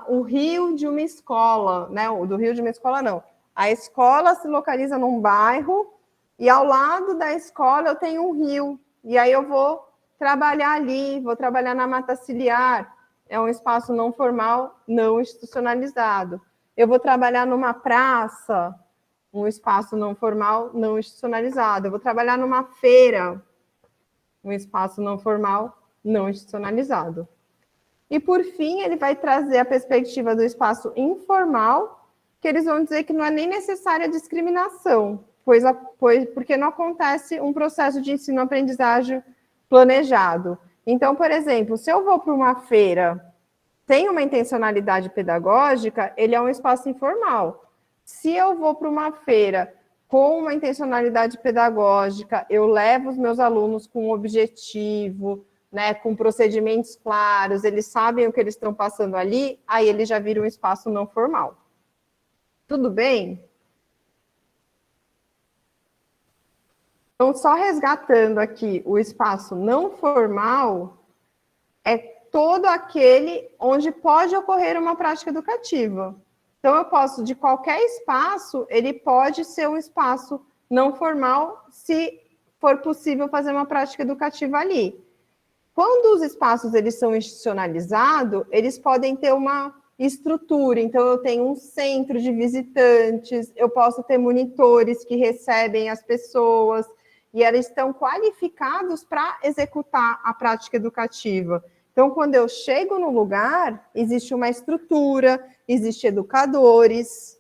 o rio de uma escola, né? Do rio de uma escola, não. A escola se localiza num bairro e ao lado da escola eu tenho um rio. E aí eu vou trabalhar ali, vou trabalhar na mata ciliar. É um espaço não formal, não institucionalizado. Eu vou trabalhar numa praça, um espaço não formal, não institucionalizado. Eu vou trabalhar numa feira, um espaço não formal, não institucionalizado. E, por fim, ele vai trazer a perspectiva do espaço informal, que eles vão dizer que não é nem necessária a discriminação, porque não acontece um processo de ensino-aprendizagem planejado. Então, por exemplo, se eu vou para uma feira, tem uma intencionalidade pedagógica, ele é um espaço informal. Se eu vou para uma feira com uma intencionalidade pedagógica, eu levo os meus alunos com um objetivo, né, com procedimentos claros, eles sabem o que eles estão passando ali, aí ele já vira um espaço não formal. Tudo bem? Então, só resgatando aqui, o espaço não formal é todo aquele onde pode ocorrer uma prática educativa. Então, eu posso, de qualquer espaço, ele pode ser um espaço não formal, se for possível fazer uma prática educativa ali. Quando os espaços eles são institucionalizados, eles podem ter uma estrutura. Então, eu tenho um centro de visitantes, eu posso ter monitores que recebem as pessoas, e eles estão qualificados para executar a prática educativa. Então, quando eu chego no lugar, existe uma estrutura, existem educadores.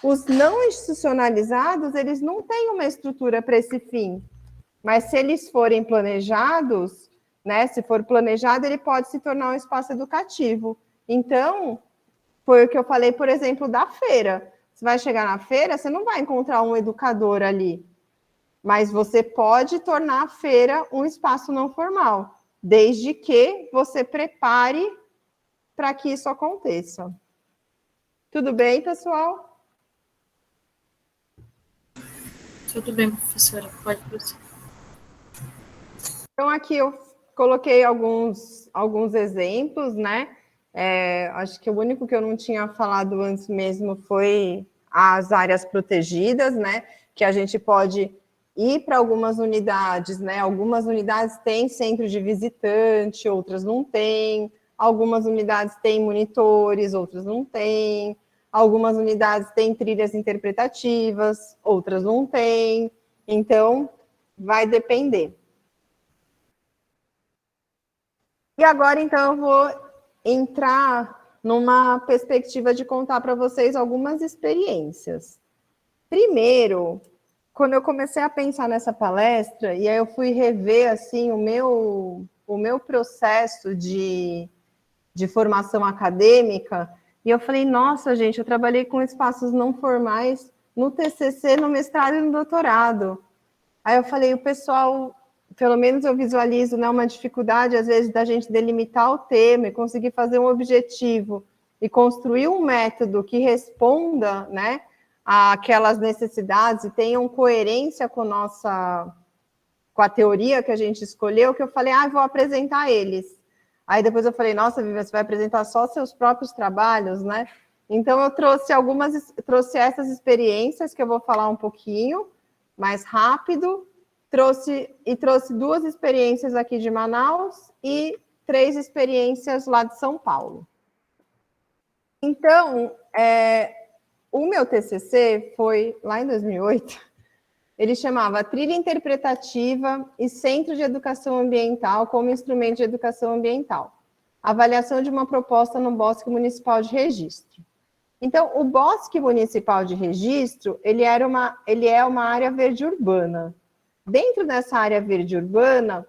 Os não institucionalizados, eles não têm uma estrutura para esse fim. Mas se eles forem planejados, né, se for planejado, ele pode se tornar um espaço educativo. Então, foi o que eu falei, por exemplo, da feira. Você vai chegar na feira, você não vai encontrar um educador ali. Mas você pode tornar a feira um espaço não formal, desde que você prepare para que isso aconteça. Tudo bem, pessoal? Tudo bem, professora, pode prosseguir. Então, aqui eu coloquei alguns exemplos, né? Acho que o único que eu não tinha falado antes mesmo foi as áreas protegidas, né? Que a gente pode ir para algumas unidades, né? Algumas unidades têm centro de visitante, outras não têm. Algumas unidades têm monitores, outras não têm. Algumas unidades têm trilhas interpretativas, outras não têm. Então, vai depender. E agora, então, eu vou entrar numa perspectiva de contar para vocês algumas experiências. Primeiro, quando eu comecei a pensar nessa palestra, e aí eu fui rever, assim, o meu processo de formação acadêmica, e eu falei, nossa, gente, eu trabalhei com espaços não formais no TCC, no mestrado e no doutorado. Aí eu falei, o pessoal, pelo menos eu visualizo, né, uma dificuldade, às vezes, da gente delimitar o tema e conseguir fazer um objetivo e construir um método que responda, né, àquelas necessidades e tenham coerência com a teoria que a gente escolheu, que eu falei, vou apresentar eles. Aí depois eu falei, nossa, Vivian, você vai apresentar só seus próprios trabalhos, né? Então eu trouxe essas experiências que eu vou falar um pouquinho mais rápido, trouxe 2 experiências aqui de Manaus e 3 experiências lá de São Paulo. Então, o meu TCC foi lá em 2008, ele chamava Trilha Interpretativa e Centro de Educação Ambiental como Instrumento de Educação Ambiental. Avaliação de uma proposta no Bosque Municipal de Registro. Então, o Bosque Municipal de Registro, ele é uma área verde urbana. Dentro dessa área verde urbana,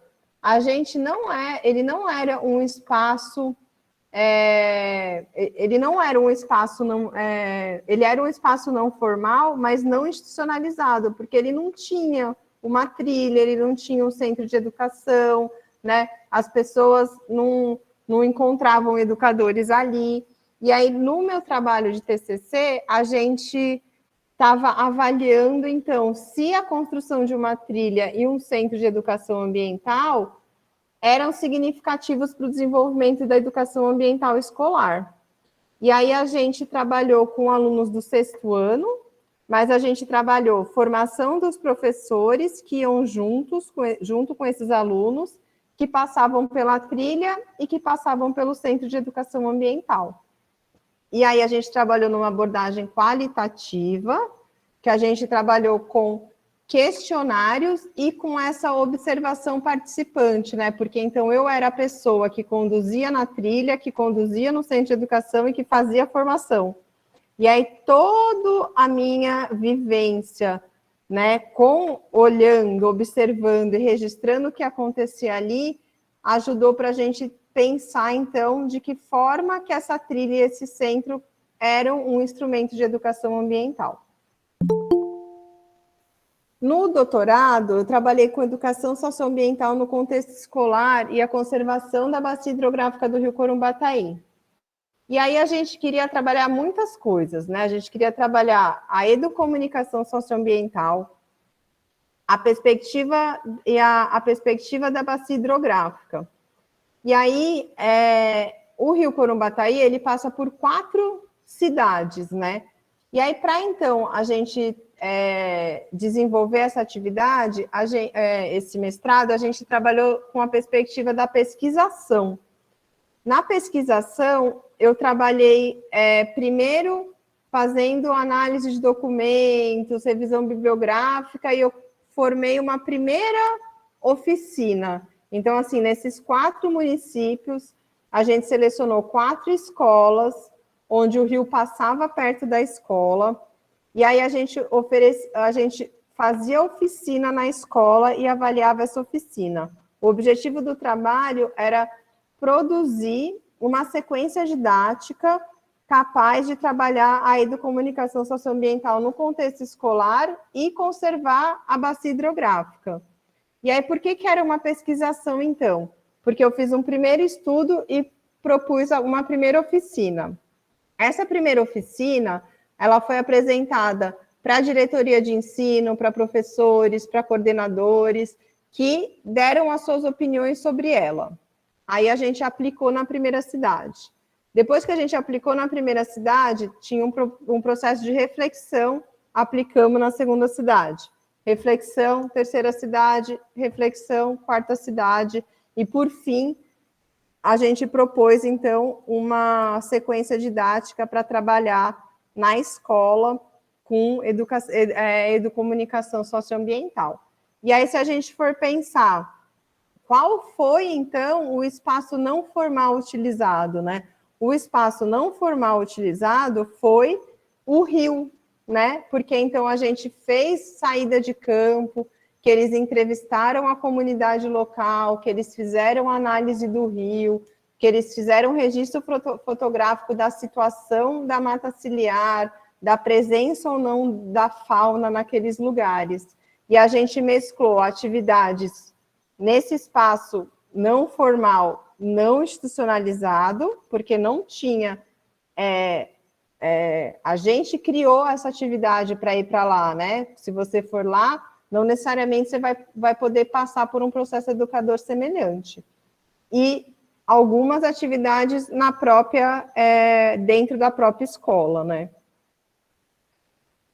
ele não era um espaço, ele era um espaço não formal, mas não institucionalizado, porque ele não tinha uma trilha, ele não tinha um centro de educação, né? As pessoas não encontravam educadores ali. E aí, no meu trabalho de TCC, a gente estava avaliando, então, se a construção de uma trilha e um centro de educação ambiental eram significativos para o desenvolvimento da educação ambiental escolar. E aí a gente trabalhou com alunos do 6º ano, mas a gente trabalhou formação dos professores que iam junto com esses alunos, que passavam pela trilha e que passavam pelo centro de educação ambiental. E aí a gente trabalhou numa abordagem qualitativa, que a gente trabalhou com questionários e com essa observação participante, né? Porque então eu era a pessoa que conduzia na trilha, que conduzia no centro de educação e que fazia a formação. E aí toda a minha vivência, né, olhando, observando e registrando o que acontecia ali, ajudou para a gente pensar, então, de que forma que essa trilha e esse centro eram um instrumento de educação ambiental. No doutorado, eu trabalhei com educação socioambiental no contexto escolar e a conservação da bacia hidrográfica do Rio Corumbataí. E aí a gente queria trabalhar muitas coisas, né? A gente queria trabalhar a educomunicação socioambiental, a perspectiva a perspectiva da bacia hidrográfica. E aí, o Rio Corumbataí, ele passa por 4 cidades, né? E aí, para então a gente desenvolver essa atividade, esse mestrado, a gente trabalhou com a perspectiva da pesquisação. Na pesquisação, eu trabalhei primeiro fazendo análise de documentos, revisão bibliográfica, e eu formei uma primeira oficina. Então, assim, nesses 4 municípios, a gente selecionou 4 escolas, onde o rio passava perto da escola, e aí a gente fazia oficina na escola e avaliava essa oficina. O objetivo do trabalho era produzir uma sequência didática capaz de trabalhar a educomunicação socioambiental no contexto escolar e conservar a bacia hidrográfica. E aí, por que era uma pesquisação, então? Porque eu fiz um primeiro estudo e propus uma primeira oficina. Essa primeira oficina, ela foi apresentada para a diretoria de ensino, para professores, para coordenadores, que deram as suas opiniões sobre ela. Aí a gente aplicou na primeira cidade. Depois que a gente aplicou na primeira cidade, tinha um processo de reflexão, aplicamos na segunda cidade. Reflexão, terceira cidade, reflexão, quarta cidade, e por fim, a gente propôs, então, uma sequência didática para trabalhar na escola com educomunicação socioambiental. E aí, se a gente for pensar, qual foi, então, o espaço não formal utilizado, né? O espaço não formal utilizado foi o rio, né? Porque, então, a gente fez saída de campo, que eles entrevistaram a comunidade local, que eles fizeram análise do rio, que eles fizeram registro fotográfico da situação da mata ciliar, da presença ou não da fauna naqueles lugares. E a gente mesclou atividades nesse espaço não formal, não institucionalizado, porque não tinha... a gente criou essa atividade para ir para lá, né? Se você for lá, não necessariamente você vai poder passar por um processo educador semelhante. E algumas atividades na própria, dentro da própria escola, né?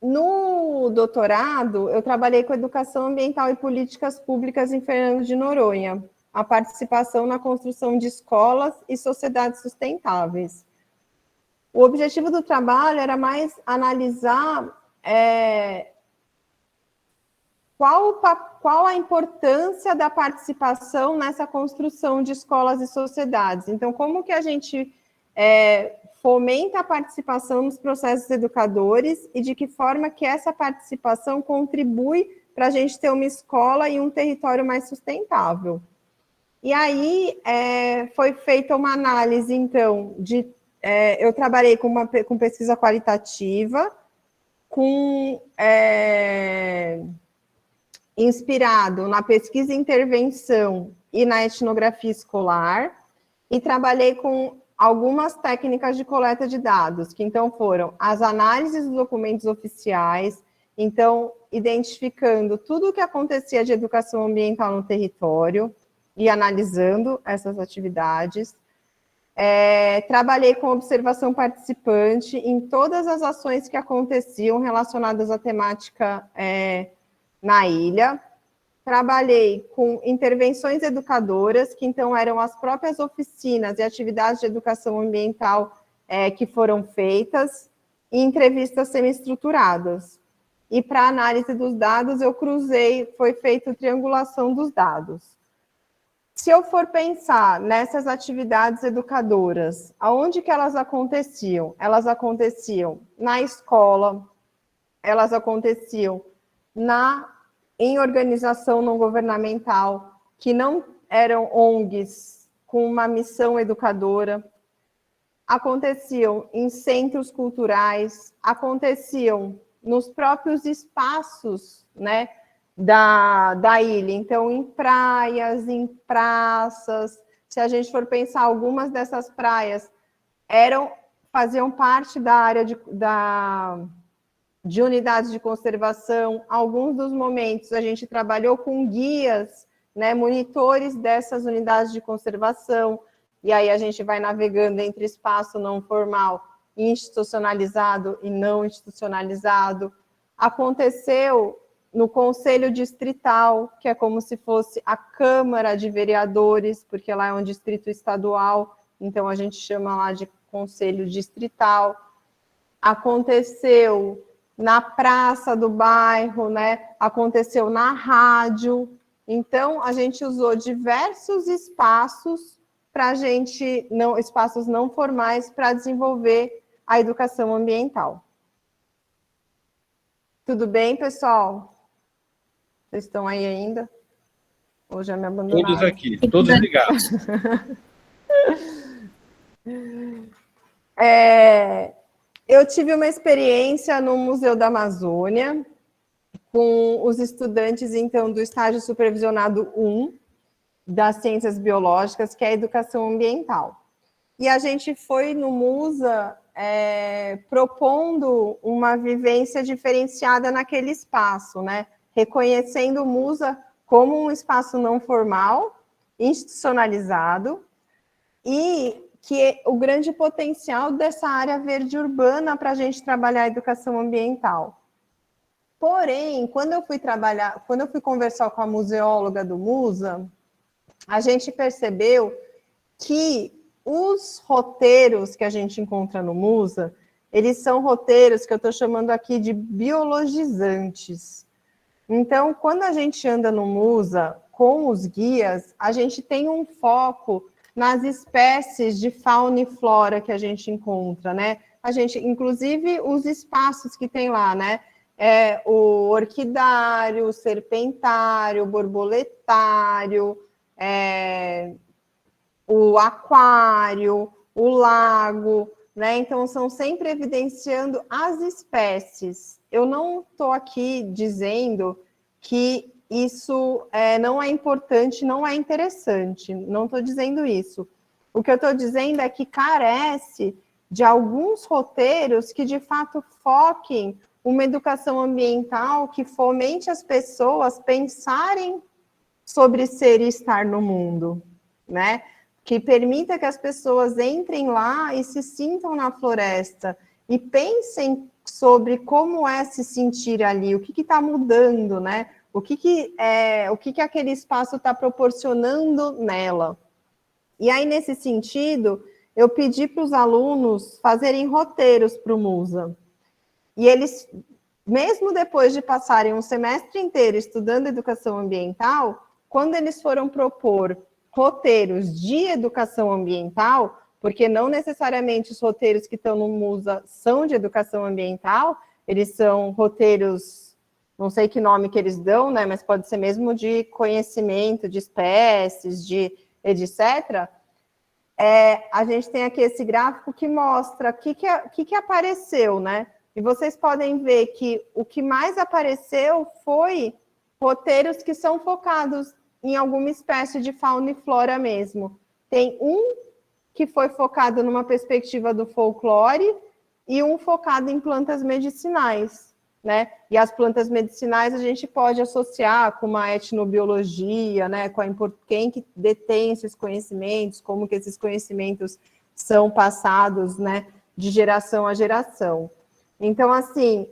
No doutorado, eu trabalhei com educação ambiental e políticas públicas em Fernando de Noronha, a participação na construção de escolas e sociedades sustentáveis. O objetivo do trabalho era mais analisar qual a importância da participação nessa construção de escolas e sociedades. Então, como que a gente fomenta a participação nos processos educadores e de que forma que essa participação contribui para a gente ter uma escola e um território mais sustentável. E aí foi feita uma análise, então, eu trabalhei com pesquisa qualitativa, inspirado na pesquisa e intervenção e na etnografia escolar, e trabalhei com algumas técnicas de coleta de dados, que então foram as análises dos documentos oficiais, então identificando tudo o que acontecia de educação ambiental no território e analisando essas atividades. Trabalhei com observação participante em todas as ações que aconteciam relacionadas à temática na ilha. Trabalhei com intervenções educadoras, que então eram as próprias oficinas e atividades de educação ambiental que foram feitas, e entrevistas semi-estruturadas. E para análise dos dados, foi feita triangulação dos dados. Se eu for pensar nessas atividades educadoras, aonde que elas aconteciam? Elas aconteciam na escola, elas aconteciam em organização não governamental, que não eram ONGs com uma missão educadora, aconteciam em centros culturais, aconteciam nos próprios espaços, né, da ilha, então em praias, em praças. Se a gente for pensar, algumas dessas praias faziam parte da área de unidades de conservação. Alguns dos momentos a gente trabalhou com guias, né, monitores dessas unidades de conservação, e aí a gente vai navegando entre espaço não formal, institucionalizado e não institucionalizado. Aconteceu no Conselho Distrital, que é como se fosse a Câmara de Vereadores, porque lá é um distrito estadual, então a gente chama lá de Conselho Distrital. Aconteceu na praça do bairro, né? Aconteceu na rádio. Então, a gente usou diversos espaços para a gente, espaços não formais, para desenvolver a educação ambiental. Tudo bem, pessoal? Vocês estão aí ainda? Ou já me abandonaram? Todos aqui, todos ligados. Eu tive uma experiência no Museu da Amazônia, com os estudantes, então, do estágio supervisionado 1, das Ciências Biológicas, que é a Educação Ambiental. E a gente foi no MUSA propondo uma vivência diferenciada naquele espaço, né? Reconhecendo o MUSA como um espaço não formal, institucionalizado, e que o grande potencial dessa área verde urbana para a gente trabalhar a educação ambiental. Porém, quando eu fui conversar com a museóloga do MUSA, a gente percebeu que os roteiros que a gente encontra no MUSA, eles são roteiros que eu estou chamando aqui de biologizantes. Então, quando a gente anda no MUSA com os guias, a gente tem um foco nas espécies de fauna e flora que a gente encontra, né? A gente, inclusive, os espaços que tem lá, né? O orquidário, o serpentário, o borboletário, o aquário, o lago, né? Então, são sempre evidenciando as espécies. Eu não estou aqui dizendo que isso não é importante, não é interessante, não estou dizendo isso. O que eu estou dizendo é que carece de alguns roteiros que, de fato, foquem uma educação ambiental que fomente as pessoas pensarem sobre ser e estar no mundo, né? Que permita que as pessoas entrem lá e se sintam na floresta e pensem sobre como é se sentir ali, o que está mudando, né? O que aquele espaço está proporcionando nela. E aí, nesse sentido, eu pedi para os alunos fazerem roteiros para o MUSA. E eles, mesmo depois de passarem um semestre inteiro estudando educação ambiental, quando eles foram propor roteiros de educação ambiental, porque não necessariamente os roteiros que estão no MUSA são de educação ambiental, eles são roteiros, não sei que nome que eles dão, né, mas pode ser mesmo de conhecimento de espécies, de etc. A gente tem aqui esse gráfico que mostra o que apareceu, né? E vocês podem ver que o que mais apareceu foi roteiros que são focados em alguma espécie de fauna e flora mesmo. Tem um que foi focado numa perspectiva do folclore e um focado em plantas medicinais, né? E as plantas medicinais a gente pode associar com uma etnobiologia, né? Com quem que detém esses conhecimentos, como que esses conhecimentos são passados, né? De geração a geração. Então, assim,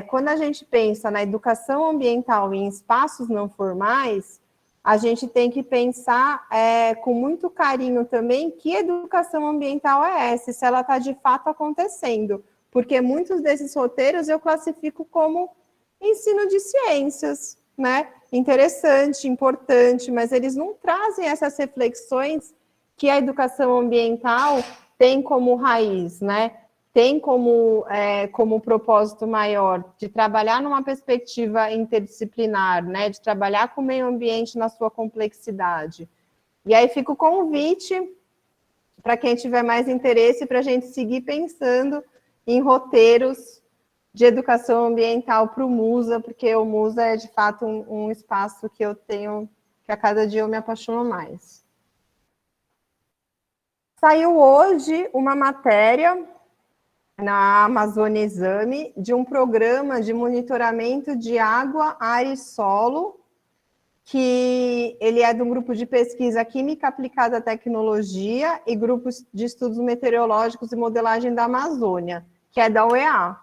quando a gente pensa na educação ambiental em espaços não formais, a gente tem que pensar com muito carinho também que educação ambiental é essa, se ela está de fato acontecendo, porque muitos desses roteiros eu classifico como ensino de ciências, né? Interessante, importante, mas eles não trazem essas reflexões que a educação ambiental tem como raiz, né? Tem como propósito maior de trabalhar numa perspectiva interdisciplinar, né? De trabalhar com o meio ambiente na sua complexidade. E aí fica o convite para quem tiver mais interesse para a gente seguir pensando em roteiros de educação ambiental para o MUSA, porque o MUSA é de fato um espaço que eu tenho, que a cada dia eu me apaixono mais. Saiu hoje uma matéria na Amazônia Exame, de um programa de monitoramento de água, ar e solo, que ele é de um grupo de pesquisa Química Aplicada à Tecnologia e grupos de estudos meteorológicos e modelagem da Amazônia, que é da UEA.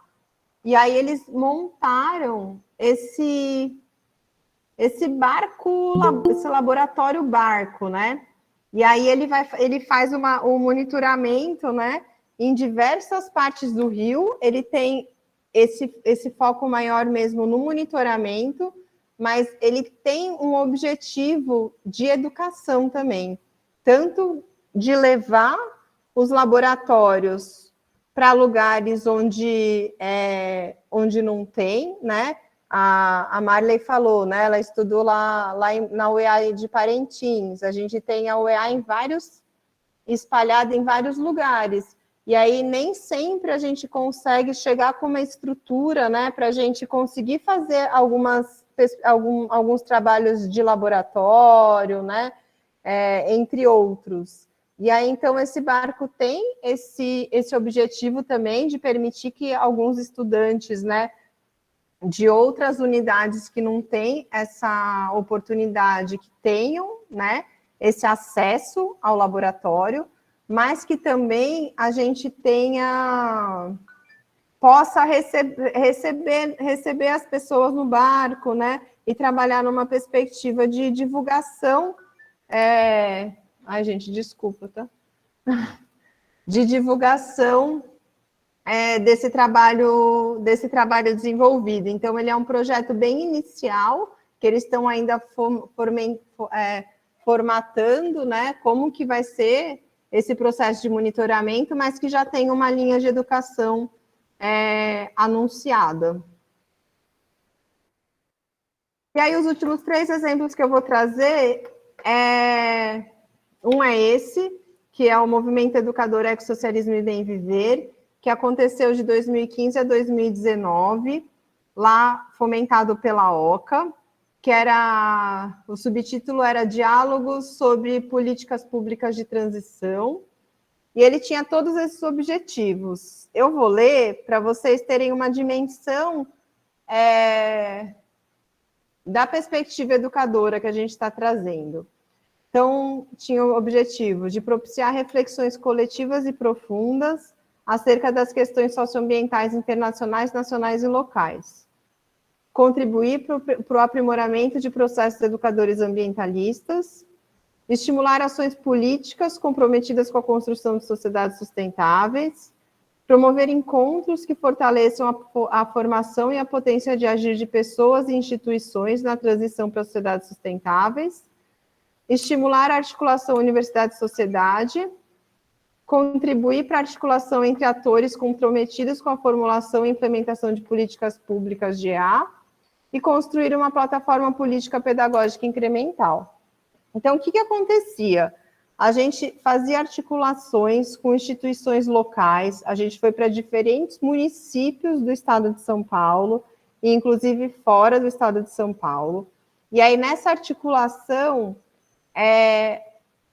E aí eles montaram esse barco, esse laboratório barco, né? E aí ele faz o monitoramento, né, em diversas partes do rio. Ele tem esse foco maior mesmo no monitoramento, mas ele tem um objetivo de educação também, tanto de levar os laboratórios para lugares onde não tem, né? A Marley falou, né? Ela estudou lá na UEA de Parintins. A gente tem a UEA espalhada em vários lugares. E aí nem sempre a gente consegue chegar com uma estrutura, né? Para a gente conseguir fazer alguns trabalhos de laboratório, né? Entre outros. E aí, então, esse barco tem esse objetivo também de permitir que alguns estudantes, né, de outras unidades que não têm essa oportunidade, que tenham, né, esse acesso ao laboratório, mas que também a gente possa receber as pessoas no barco, né, e trabalhar numa perspectiva de divulgação. Ai, gente, desculpa, tá? De divulgação desse trabalho desenvolvido. Então, ele é um projeto bem inicial, que eles estão ainda formatando, né, como que vai ser esse processo de monitoramento, mas que já tem uma linha de educação anunciada. E aí, os últimos 3 exemplos que eu vou trazer, um é esse, que é o Movimento Educador Ecossocialismo e Bem Viver, que aconteceu de 2015 a 2019, lá fomentado pela OCA, que o subtítulo era Diálogos sobre Políticas Públicas de Transição, e ele tinha todos esses objetivos. Eu vou ler para vocês terem uma dimensão da perspectiva educadora que a gente está trazendo. Então, tinha o objetivo de propiciar reflexões coletivas e profundas acerca das questões socioambientais internacionais, nacionais e locais. Contribuir para o aprimoramento de processos educadores ambientalistas, estimular ações políticas comprometidas com a construção de sociedades sustentáveis, promover encontros que fortaleçam a formação e a potência de agir de pessoas e instituições na transição para sociedades sustentáveis, estimular a articulação universidade-sociedade, contribuir para a articulação entre atores comprometidos com a formulação e implementação de políticas públicas de EA e construir uma plataforma política pedagógica incremental. Então, o que acontecia? A gente fazia articulações com instituições locais, a gente foi para diferentes municípios do estado de São Paulo, e inclusive fora do estado de São Paulo. E aí, nessa articulação,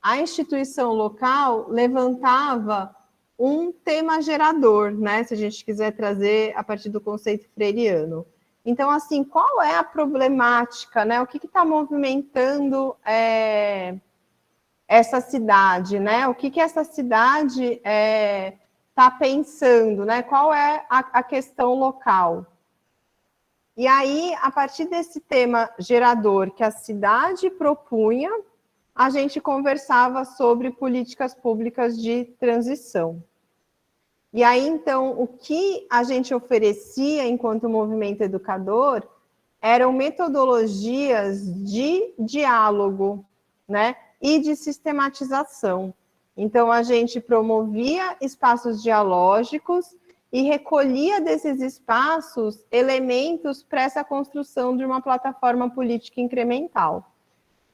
a instituição local levantava um tema gerador, né? Se a gente quiser trazer a partir do conceito freiriano. Então, assim, qual é a problemática, né? O que está movimentando essa cidade, né? O que essa cidade está pensando, né? Qual é a questão local? E aí, a partir desse tema gerador que a cidade propunha, a gente conversava sobre políticas públicas de transição. E aí, então, o que a gente oferecia enquanto movimento educador eram metodologias de diálogo, né, e de sistematização. Então, a gente promovia espaços dialógicos e recolhia desses espaços elementos para essa construção de uma plataforma política incremental.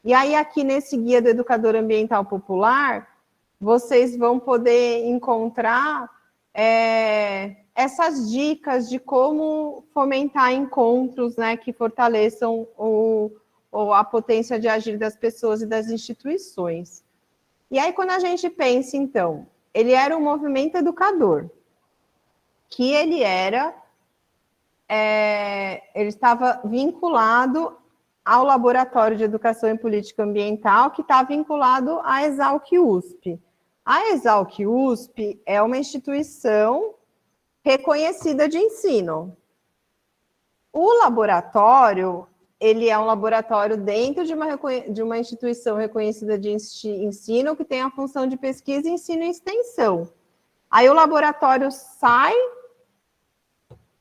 E aí, aqui nesse Guia do Educador Ambiental Popular, vocês vão poder encontrar essas dicas de como fomentar encontros, né, que fortaleçam a potência de agir das pessoas e das instituições. E aí, quando a gente pensa, então, ele era um movimento educador, que ele estava vinculado ao Laboratório de Educação e Política Ambiental, que está vinculado à Exalc-USP. A Exalc-USP é uma instituição reconhecida de ensino. O laboratório, ele é um laboratório dentro de uma instituição reconhecida de ensino, que tem a função de pesquisa, ensino e extensão. Aí o laboratório sai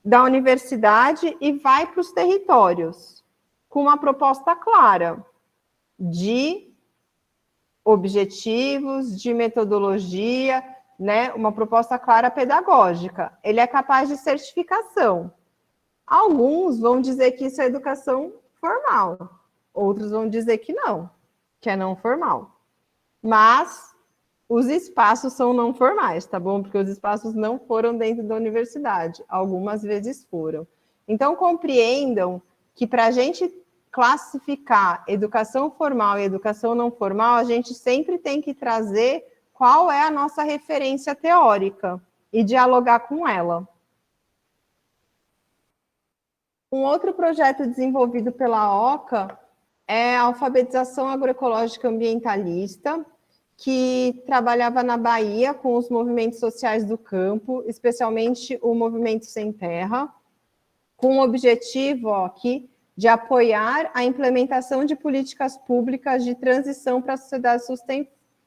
da universidade e vai para os territórios, com uma proposta clara de objetivos, de metodologia, né? Uma proposta clara pedagógica. Ele é capaz de certificação. Alguns vão dizer que isso é educação formal, outros vão dizer que é não formal. Mas os espaços são não formais, tá bom? Porque os espaços não foram dentro da universidade, algumas vezes foram. Então, compreendam que para a gente classificar educação formal e educação não formal, a gente sempre tem que trazer qual é a nossa referência teórica e dialogar com ela. Um outro projeto desenvolvido pela OCA é a alfabetização agroecológica ambientalista, que trabalhava na Bahia com os movimentos sociais do campo, especialmente o Movimento Sem Terra, com o objetivo aqui de apoiar a implementação de políticas públicas de transição para sociedades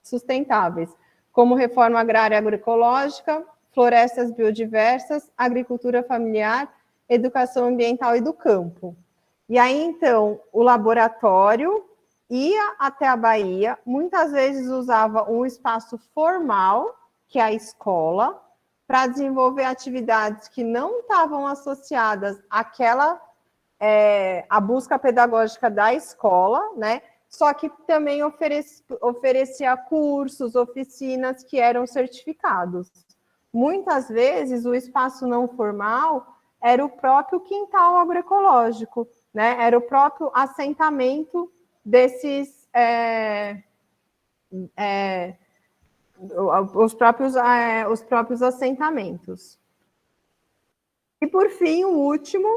sustentáveis, como reforma agrária agroecológica, florestas biodiversas, agricultura familiar, educação ambiental e do campo. E aí, então, o laboratório ia até a Bahia, muitas vezes usava um espaço formal, que é a escola, para desenvolver atividades que não estavam associadas à busca pedagógica da escola, né? Só que também oferecia cursos, oficinas que eram certificados. Muitas vezes, o espaço não formal era o próprio quintal agroecológico, né? Era o próprio assentamento desses... os próprios assentamentos. E, por fim, o último,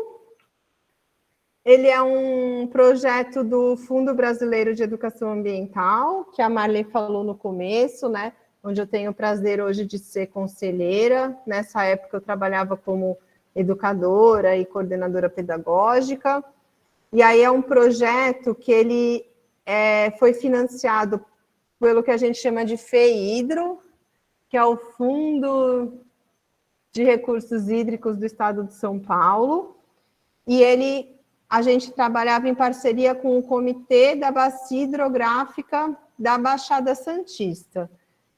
ele é um projeto do Fundo Brasileiro de Educação Ambiental, que a Marley falou no começo, né? Onde eu tenho o prazer hoje de ser conselheira. Nessa época eu trabalhava como educadora e coordenadora pedagógica. E aí é um projeto que ele foi financiado pelo que a gente chama de FEHIDRO, que é o Fundo de Recursos Hídricos do Estado de São Paulo. E a gente trabalhava em parceria com o Comitê da Bacia Hidrográfica da Baixada Santista.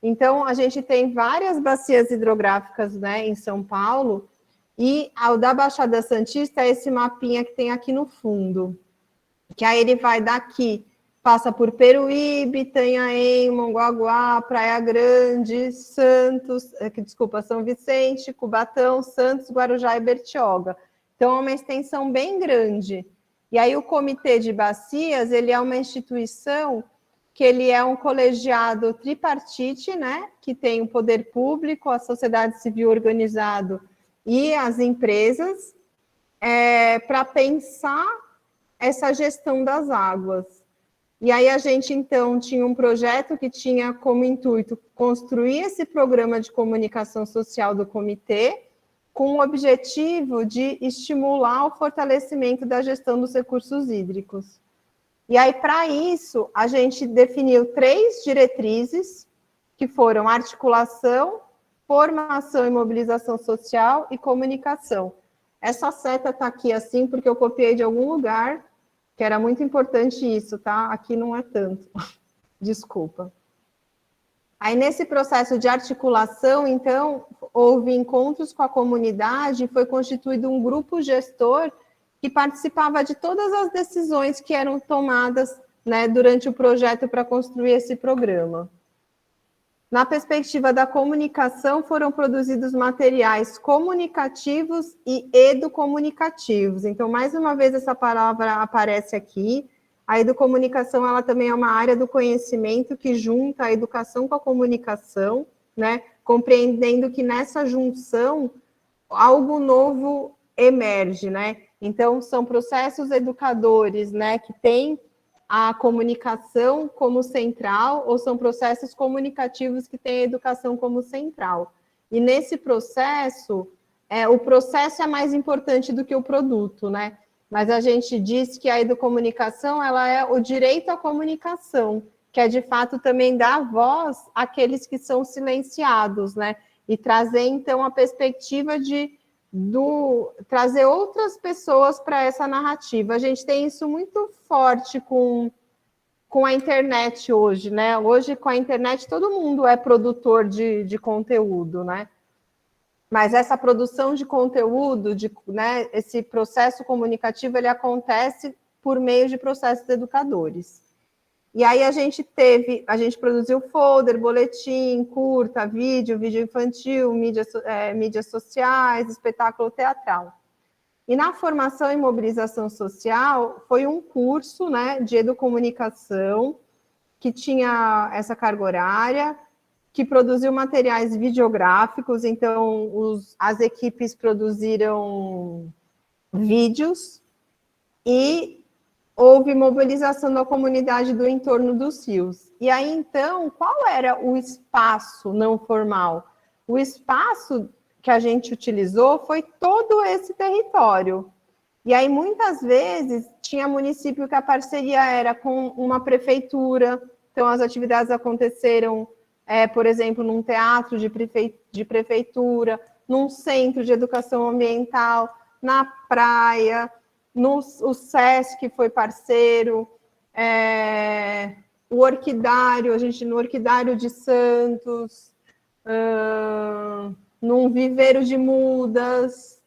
Então, a gente tem várias bacias hidrográficas, né, em São Paulo, e o da Baixada Santista é esse mapinha que tem aqui no fundo, que aí ele vai daqui, passa por Peruíbe, Itanhaém, Mongaguá, Praia Grande, São Vicente, Cubatão, Santos, Guarujá e Bertioga. Então, é uma extensão bem grande. E aí, o Comitê de Bacias, ele é uma instituição que ele é um colegiado tripartite, né, que tem o poder público, a sociedade civil organizada e as empresas, para pensar essa gestão das águas. E aí a gente, então, tinha um projeto que tinha como intuito construir esse programa de comunicação social do comitê, com o objetivo de estimular o fortalecimento da gestão dos recursos hídricos. E aí, para isso, a gente definiu 3 diretrizes, que foram articulação, formação e mobilização social e comunicação. Essa seta está aqui assim, porque eu copiei de algum lugar, que era muito importante isso, tá? Aqui não é tanto. Desculpa. Aí, nesse processo de articulação, então, houve encontros com a comunidade e foi constituído um grupo gestor que participava de todas as decisões que eram tomadas, né, durante o projeto para construir esse programa. Na perspectiva da comunicação, foram produzidos materiais comunicativos e educomunicativos. Então, mais uma vez, essa palavra aparece aqui. A educomunicação, ela também é uma área do conhecimento que junta a educação com a comunicação, né? Compreendendo que nessa junção algo novo emerge, né? Então, são processos educadores, né, que têm a comunicação como central, ou são processos comunicativos que têm a educação como central. E nesse processo, o processo é mais importante do que o produto, né? Mas a gente diz que a educomunicação, ela é o direito à comunicação, que é de fato também dar voz àqueles que são silenciados, né? E trazer então a perspectiva de trazer outras pessoas para essa narrativa. A gente tem isso muito forte com a internet hoje, né? Hoje, com a internet, todo mundo é produtor de conteúdo, né? Mas essa produção de conteúdo, né, esse processo comunicativo, ele acontece por meio de processos educadores. E aí a gente produziu folder, boletim, curta, vídeo infantil, mídias sociais, espetáculo teatral. E na formação e mobilização social, foi um curso, né, de educomunicação, que tinha essa carga horária, que produziu materiais videográficos, então as equipes produziram vídeos e houve mobilização da comunidade do entorno dos rios. E aí, então, qual era o espaço não formal? O espaço que a gente utilizou foi todo esse território. E aí, muitas vezes, tinha município que a parceria era com uma prefeitura, então as atividades aconteceram, por exemplo, num teatro de prefeitura, num centro de educação ambiental, na praia, o SESC foi parceiro, o Orquidário, no Orquidário de Santos, num viveiro de mudas.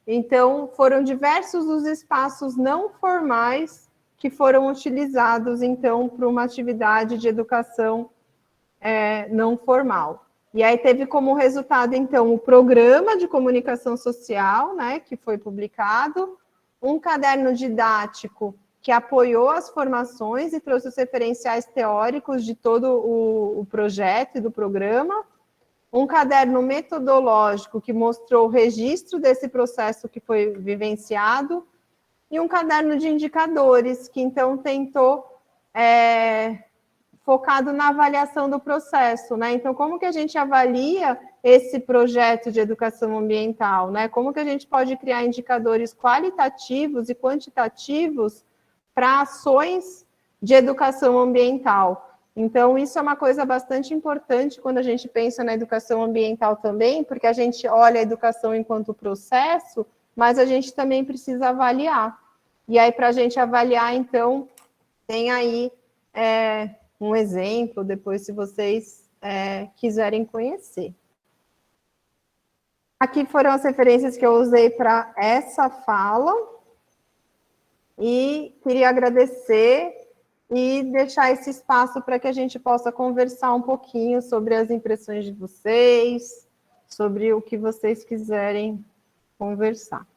Então, foram diversos os espaços não formais que foram utilizados, então, para uma atividade de educação não formal. E aí teve como resultado, então, o programa de comunicação social, né, que foi publicado, um caderno didático que apoiou as formações e trouxe os referenciais teóricos de todo o projeto e do programa, um caderno metodológico que mostrou o registro desse processo que foi vivenciado, e um caderno de indicadores, que então tentou focado na avaliação do processo, né? Então, como que a gente avalia esse projeto de educação ambiental, né? Como que a gente pode criar indicadores qualitativos e quantitativos para ações de educação ambiental? Então, isso é uma coisa bastante importante quando a gente pensa na educação ambiental também, porque a gente olha a educação enquanto processo, mas a gente também precisa avaliar. E aí, para a gente avaliar, então, tem aí um exemplo, depois, se vocês quiserem conhecer. Aqui foram as referências que eu usei para essa fala, e queria agradecer e deixar esse espaço para que a gente possa conversar um pouquinho sobre as impressões de vocês, sobre o que vocês quiserem conversar.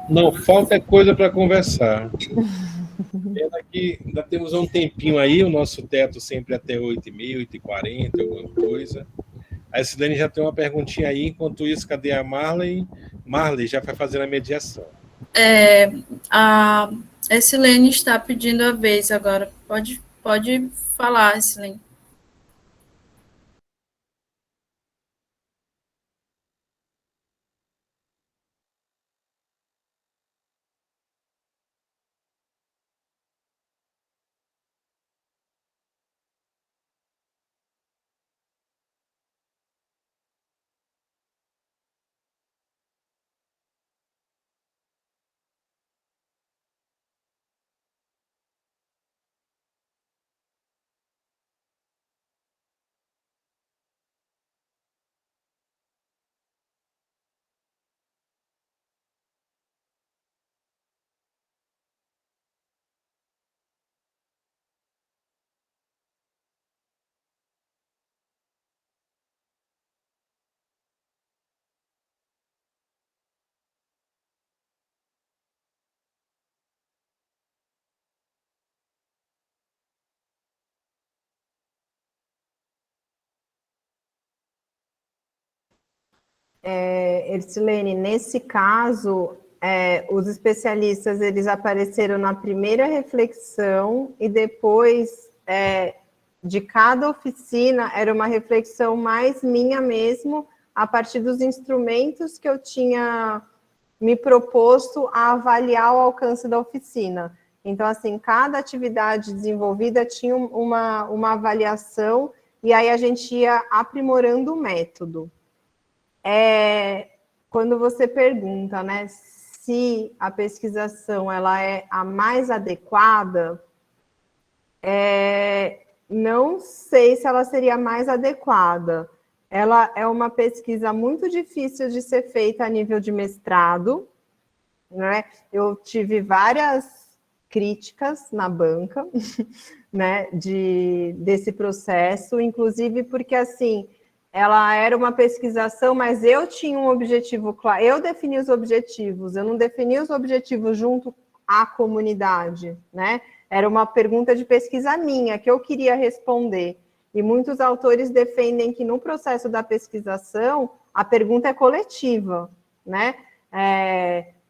Não falta coisa para conversar. Pena que ainda temos um tempinho aí, o nosso teto sempre até 8h30, 8h40, alguma coisa. A Silene já tem uma perguntinha aí, enquanto isso, cadê a Marley? Marley já vai fazer a mediação. A Silene está pedindo a vez agora. Pode falar, Silene. Ercilene, nesse caso, os especialistas eles apareceram na primeira reflexão e depois de cada oficina era uma reflexão mais minha mesmo, a partir dos instrumentos que eu tinha me proposto a avaliar o alcance da oficina. Então, assim, cada atividade desenvolvida tinha uma avaliação e aí a gente ia aprimorando o método. Quando você pergunta, né, se a pesquisação ela é a mais adequada, não sei se ela seria a mais adequada. Ela é uma pesquisa muito difícil de ser feita a nível de mestrado, né? Eu tive várias críticas na banca, né, desse processo, inclusive porque, assim, ela era uma pesquisação, mas eu tinha um objetivo claro, eu defini os objetivos, eu não defini os objetivos junto à comunidade, né? Era uma pergunta de pesquisa minha, que eu queria responder. E muitos autores defendem que no processo da pesquisação, a pergunta é coletiva, né?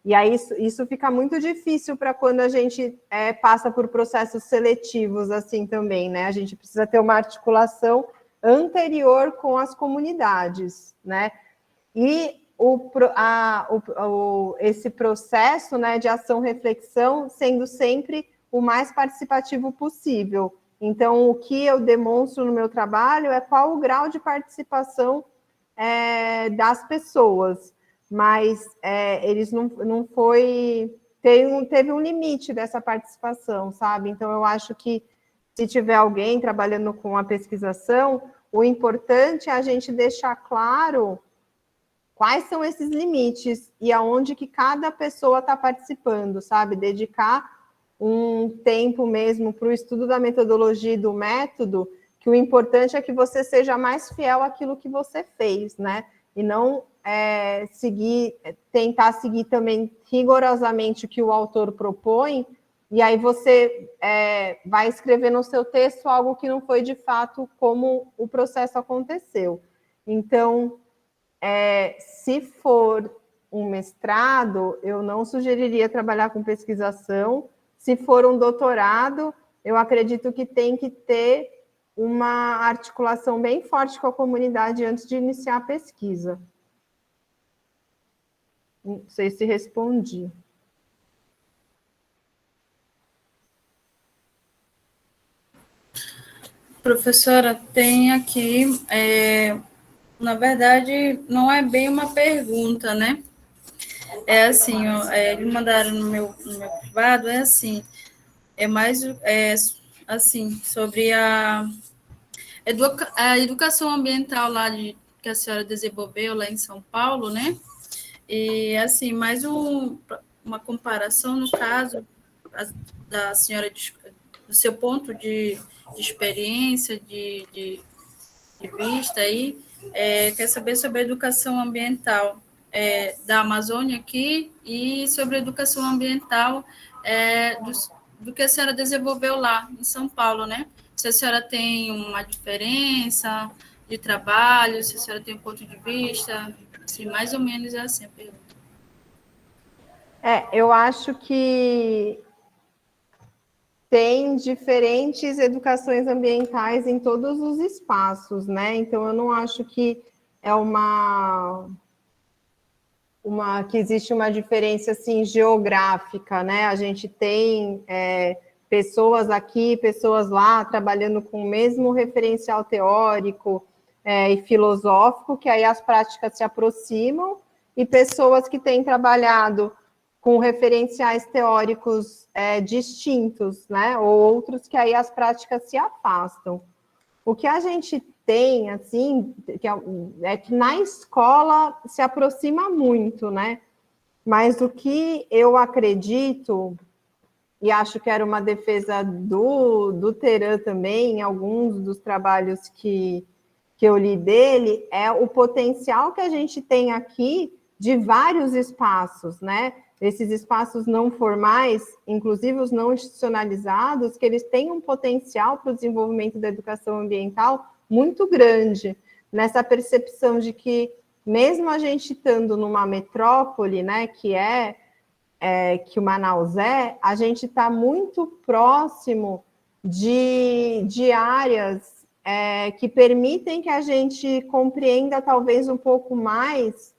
E aí isso fica muito difícil para quando a gente passa por processos seletivos assim também, né? A gente precisa ter uma articulação anterior com as comunidades, né? E esse processo, né, de ação-reflexão sendo sempre o mais participativo possível. Então, o que eu demonstro no meu trabalho é qual o grau de participação das pessoas, mas eles não foi... Teve um limite dessa participação, sabe? Então, eu acho que se tiver alguém trabalhando com a pesquisação, o importante é a gente deixar claro quais são esses limites e aonde que cada pessoa está participando, sabe? Dedicar um tempo mesmo para o estudo da metodologia e do método, que o importante é que você seja mais fiel àquilo que você fez, né? E não tentar seguir também rigorosamente o que o autor propõe, e aí você vai escrever no seu texto algo que não foi de fato como o processo aconteceu. Então, se for um mestrado, eu não sugeriria trabalhar com pesquisação. Se for um doutorado, eu acredito que tem que ter uma articulação bem forte com a comunidade antes de iniciar a pesquisa. Não sei se respondi. Professora, tem aqui, na verdade, não é bem uma pergunta, né? É assim, me mandaram no meu privado, é assim, mais assim, sobre a educação ambiental lá que a senhora desenvolveu lá em São Paulo, né? E assim, mais uma comparação, no caso, da senhora, do seu ponto de experiência, de vista aí, quer saber sobre a educação ambiental da Amazônia aqui e sobre a educação ambiental do que a senhora desenvolveu lá em São Paulo, né? Se a senhora tem uma diferença de trabalho, se a senhora tem um ponto de vista, assim, mais ou menos é assim a pergunta. Eu acho que tem diferentes educações ambientais em todos os espaços, né? Então, eu não acho que é que existe uma diferença assim geográfica, né? A gente tem pessoas aqui, pessoas lá, trabalhando com o mesmo referencial teórico e filosófico, que aí as práticas se aproximam, e pessoas que têm trabalhado com referenciais teóricos distintos, né? Ou outros que aí as práticas se afastam. O que a gente tem, assim, é que na escola se aproxima muito, né? Mas o que eu acredito, e acho que era uma defesa do Teran também, em alguns dos trabalhos que eu li dele, é o potencial que a gente tem aqui de vários espaços, né? Esses espaços não formais, inclusive os não institucionalizados, que eles têm um potencial para o desenvolvimento da educação ambiental muito grande, nessa percepção de que mesmo a gente estando numa metrópole, né, que o Manaus a gente está muito próximo de áreas que permitem que a gente compreenda talvez um pouco mais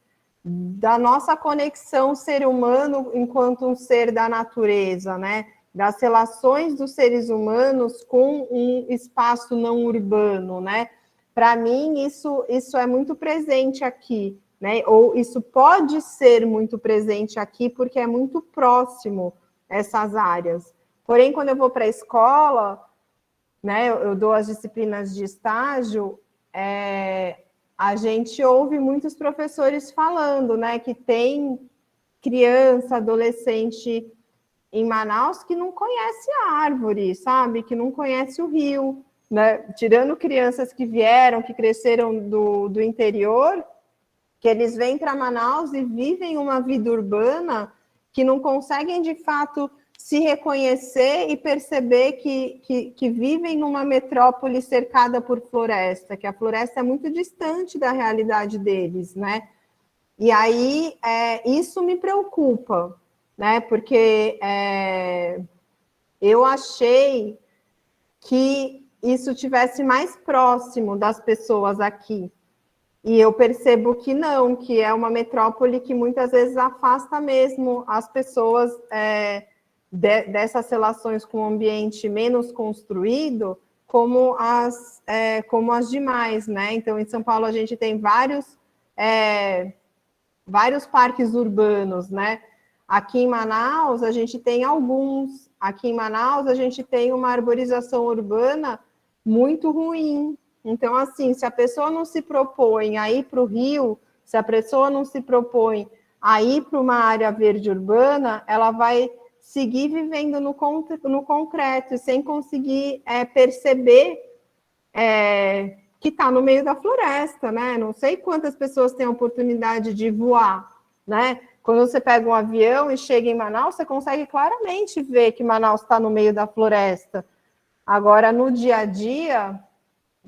da nossa conexão ser humano enquanto um ser da natureza, né? Das relações dos seres humanos com um espaço não urbano, né? Para mim, isso é muito presente aqui, né? Ou isso pode ser muito presente aqui, porque é muito próximo essas áreas. Porém, quando eu vou para a escola, né, eu dou as disciplinas de estágio, a gente ouve muitos professores falando, né, que tem criança, adolescente em Manaus que não conhece a árvore, sabe? Que não conhece o rio, né? Tirando crianças que vieram, que cresceram do interior, que eles vêm para Manaus e vivem uma vida urbana que não conseguem, de fato, se reconhecer e perceber que vivem numa metrópole cercada por floresta, que a floresta é muito distante da realidade deles, né? E aí, isso me preocupa, né? Porque eu achei que isso tivesse mais próximo das pessoas aqui. E eu percebo que não, que é uma metrópole que muitas vezes afasta mesmo as pessoas dessas relações com o ambiente menos construído, como as demais, né? Então, em São Paulo, a gente tem vários parques urbanos, né? Aqui em Manaus, a gente tem alguns. Aqui em Manaus, a gente tem uma arborização urbana muito ruim. Então, assim, se a pessoa não se propõe a ir para o rio, se a pessoa não se propõe a ir para uma área verde urbana, ela vai seguir vivendo no concreto, sem conseguir perceber que está no meio da floresta, né? Não sei quantas pessoas têm a oportunidade de voar, né? Quando você pega um avião e chega em Manaus, você consegue claramente ver que Manaus está no meio da floresta. Agora, no dia a dia,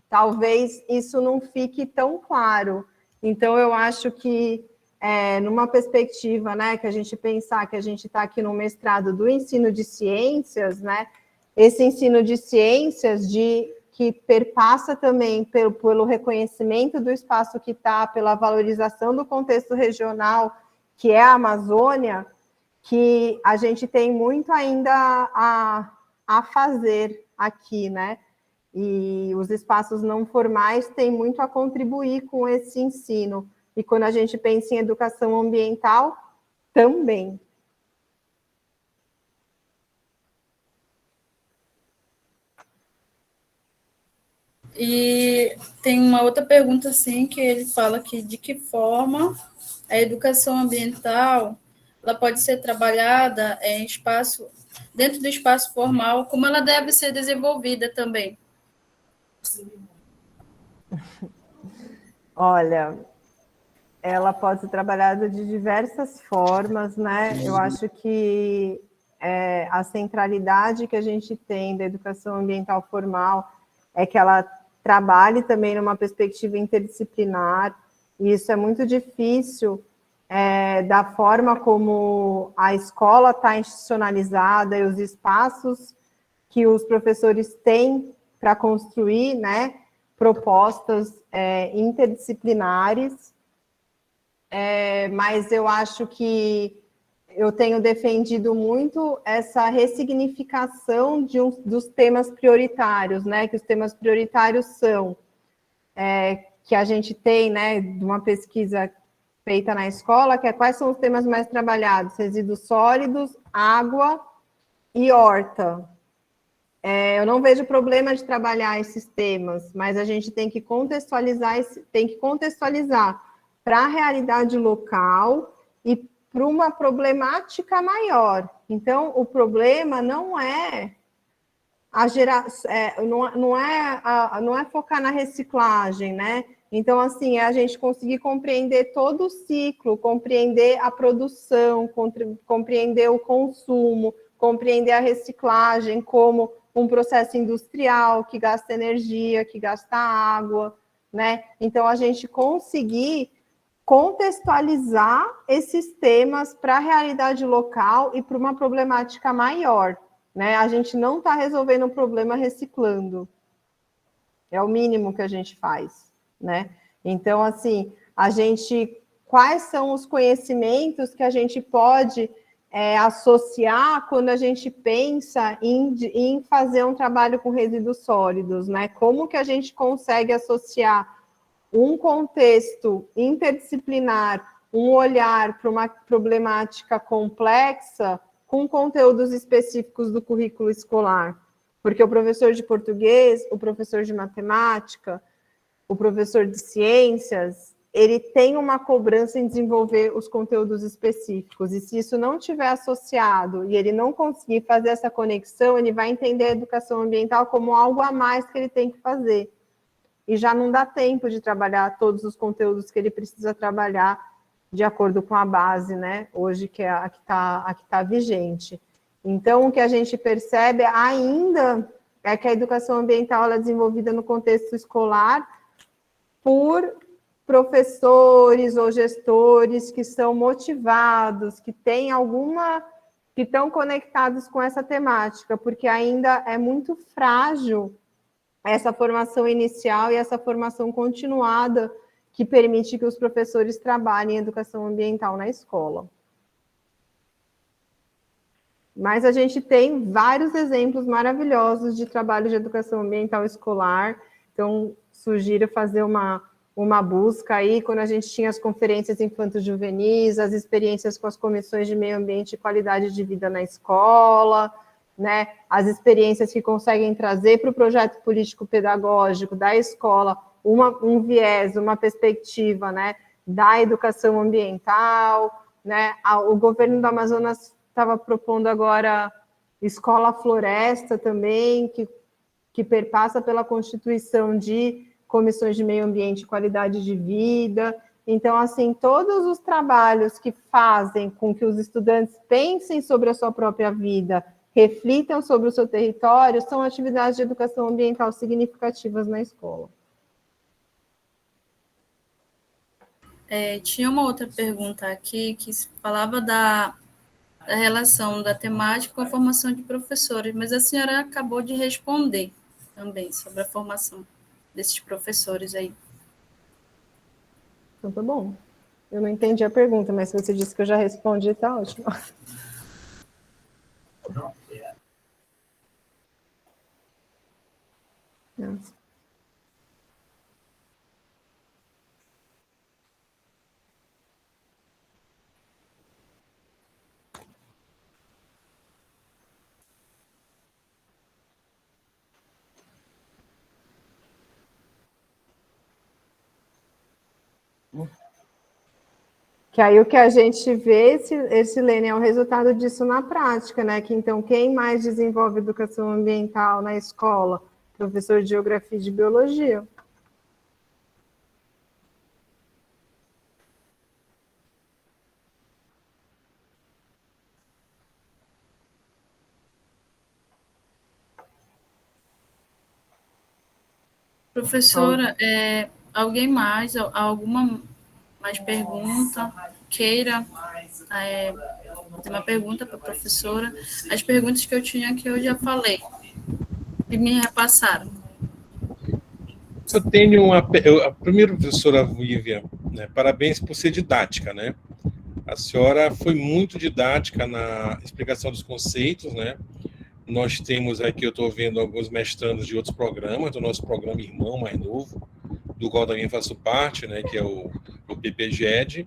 talvez isso não fique tão claro. Então, eu acho que, numa perspectiva, né, que a gente pensar que a gente está aqui no mestrado do ensino de ciências, né, esse ensino de ciências que perpassa também pelo reconhecimento do espaço que está, pela valorização do contexto regional, que é a Amazônia, que a gente tem muito ainda a fazer aqui, né? E os espaços não formais têm muito a contribuir com esse ensino. E quando a gente pensa em educação ambiental, também. E tem uma outra pergunta, assim, que ele fala que de que forma a educação ambiental ela pode ser trabalhada dentro do espaço formal, como ela deve ser desenvolvida também. Olha, ela pode ser trabalhada de diversas formas, né? Eu acho que a centralidade que a gente tem da educação ambiental formal é que ela trabalhe também numa perspectiva interdisciplinar, e isso é muito difícil da forma como a escola está institucionalizada e os espaços que os professores têm para construir, né, propostas interdisciplinares, mas eu acho que eu tenho defendido muito essa ressignificação dos temas prioritários, né? Que os temas prioritários são que a gente tem, né, de uma pesquisa feita na escola, que é quais são os temas mais trabalhados: resíduos sólidos, água e horta. Eu não vejo problema de trabalhar esses temas, mas a gente tem que contextualizar para a realidade local e para uma problemática maior. Então, o problema não é não é focar na reciclagem, né? Então, assim, é a gente conseguir compreender todo o ciclo, compreender a produção, compreender o consumo, compreender a reciclagem como um processo industrial que gasta energia, que gasta água, né? Então, a gente conseguir contextualizar esses temas para a realidade local e para uma problemática maior, né? A gente não está resolvendo um problema reciclando. É o mínimo que a gente faz, né? Então, assim, quais são os conhecimentos que a gente pode associar quando a gente pensa em fazer um trabalho com resíduos sólidos, né? Como que a gente consegue associar um contexto interdisciplinar, um olhar para uma problemática complexa com conteúdos específicos do currículo escolar? Porque o professor de português, o professor de matemática, o professor de ciências, ele tem uma cobrança em desenvolver os conteúdos específicos, e se isso não estiver associado e ele não conseguir fazer essa conexão, ele vai entender a educação ambiental como algo a mais que ele tem que fazer. E já não dá tempo de trabalhar todos os conteúdos que ele precisa trabalhar de acordo com a base, né? Hoje, que é a que tá vigente. Então, o que a gente percebe ainda é que a educação ambiental ela é desenvolvida no contexto escolar por professores ou gestores que são motivados, que estão conectados com essa temática, porque ainda é muito frágil essa formação inicial e essa formação continuada que permite que os professores trabalhem em educação ambiental na escola. Mas a gente tem vários exemplos maravilhosos de trabalho de educação ambiental escolar, então sugiro fazer uma busca aí, quando a gente tinha as conferências infanto-juvenis, as experiências com as comissões de meio ambiente e qualidade de vida na escola, né, as experiências que conseguem trazer para o projeto político-pedagógico da escola um viés, uma perspectiva, né, da educação ambiental, né, o governo do Amazonas estava propondo agora escola-floresta também, que perpassa pela constituição de comissões de meio ambiente e qualidade de vida. Então, assim, todos os trabalhos que fazem com que os estudantes pensem sobre a sua própria vida, reflitam sobre o seu território, são atividades de educação ambiental significativas na escola. Tinha uma outra pergunta aqui que falava da relação da temática com a formação de professores, mas a senhora acabou de responder também sobre a formação desses professores aí. Então, tá bom. Eu não entendi a pergunta, mas se você disse que eu já respondi, tá ótimo. Nossa. Que aí o que a gente vê, esse Lênin, é o resultado disso na prática, né? Que então quem mais desenvolve educação ambiental na escola? Professor de geografia e de biologia. Professora, alguém mais, alguma mais pergunta? Queira fazer uma pergunta para a professora? As perguntas que eu tinha aqui eu já falei e me repassaram. Eu tenho a primeira professora Vivian, né, parabéns por ser didática, né? A senhora foi muito didática na explicação dos conceitos, né? Nós temos aqui, eu estou vendo alguns mestrandos de outros programas, do nosso programa irmão mais novo, do qual também faço parte, né, que é o PPGED,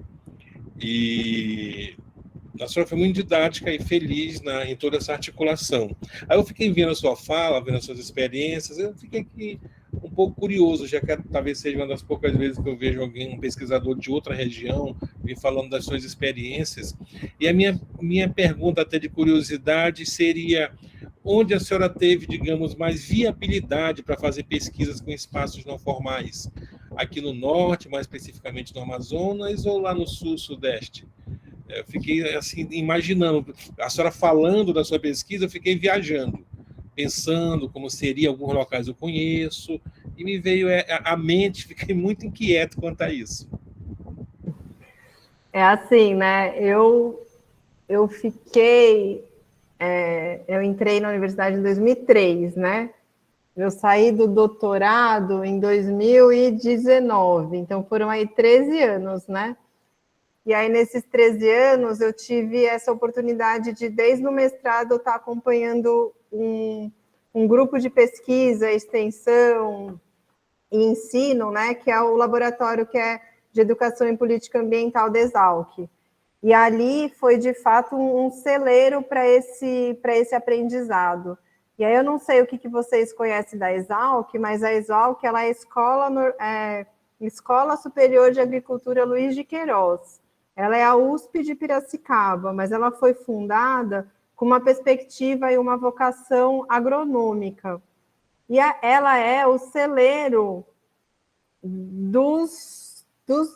e a senhora foi muito didática e feliz em toda essa articulação. Aí eu fiquei vendo a sua fala, vendo as suas experiências, eu fiquei aqui um pouco curioso, já que talvez seja uma das poucas vezes que eu vejo um pesquisador de outra região me falando das suas experiências. E a minha pergunta, até de curiosidade, seria: onde a senhora teve, digamos, mais viabilidade para fazer pesquisas com espaços não formais? Aqui no norte, mais especificamente no Amazonas, ou lá no sul, sudeste? Eu fiquei assim, imaginando, a senhora falando da sua pesquisa, eu fiquei viajando, pensando como seria alguns locais eu conheço, e me veio à mente, fiquei muito inquieto quanto a isso. É assim, né? Eu eu entrei na universidade em 2003, né? Eu saí do doutorado em 2019, então foram aí 13 anos, né? E aí, nesses 13 anos, eu tive essa oportunidade de, desde o mestrado, estar acompanhando um grupo de pesquisa, extensão e ensino, né? Que é o laboratório de Educação em Política Ambiental da Exalc. E ali foi, de fato, um celeiro para esse aprendizado. E aí eu não sei o que vocês conhecem da Exalc, mas a Exalc ela é a Escola Superior de Agricultura Luiz de Queiroz. Ela é a USP de Piracicaba, mas ela foi fundada com uma perspectiva e uma vocação agronômica. E ela é o celeiro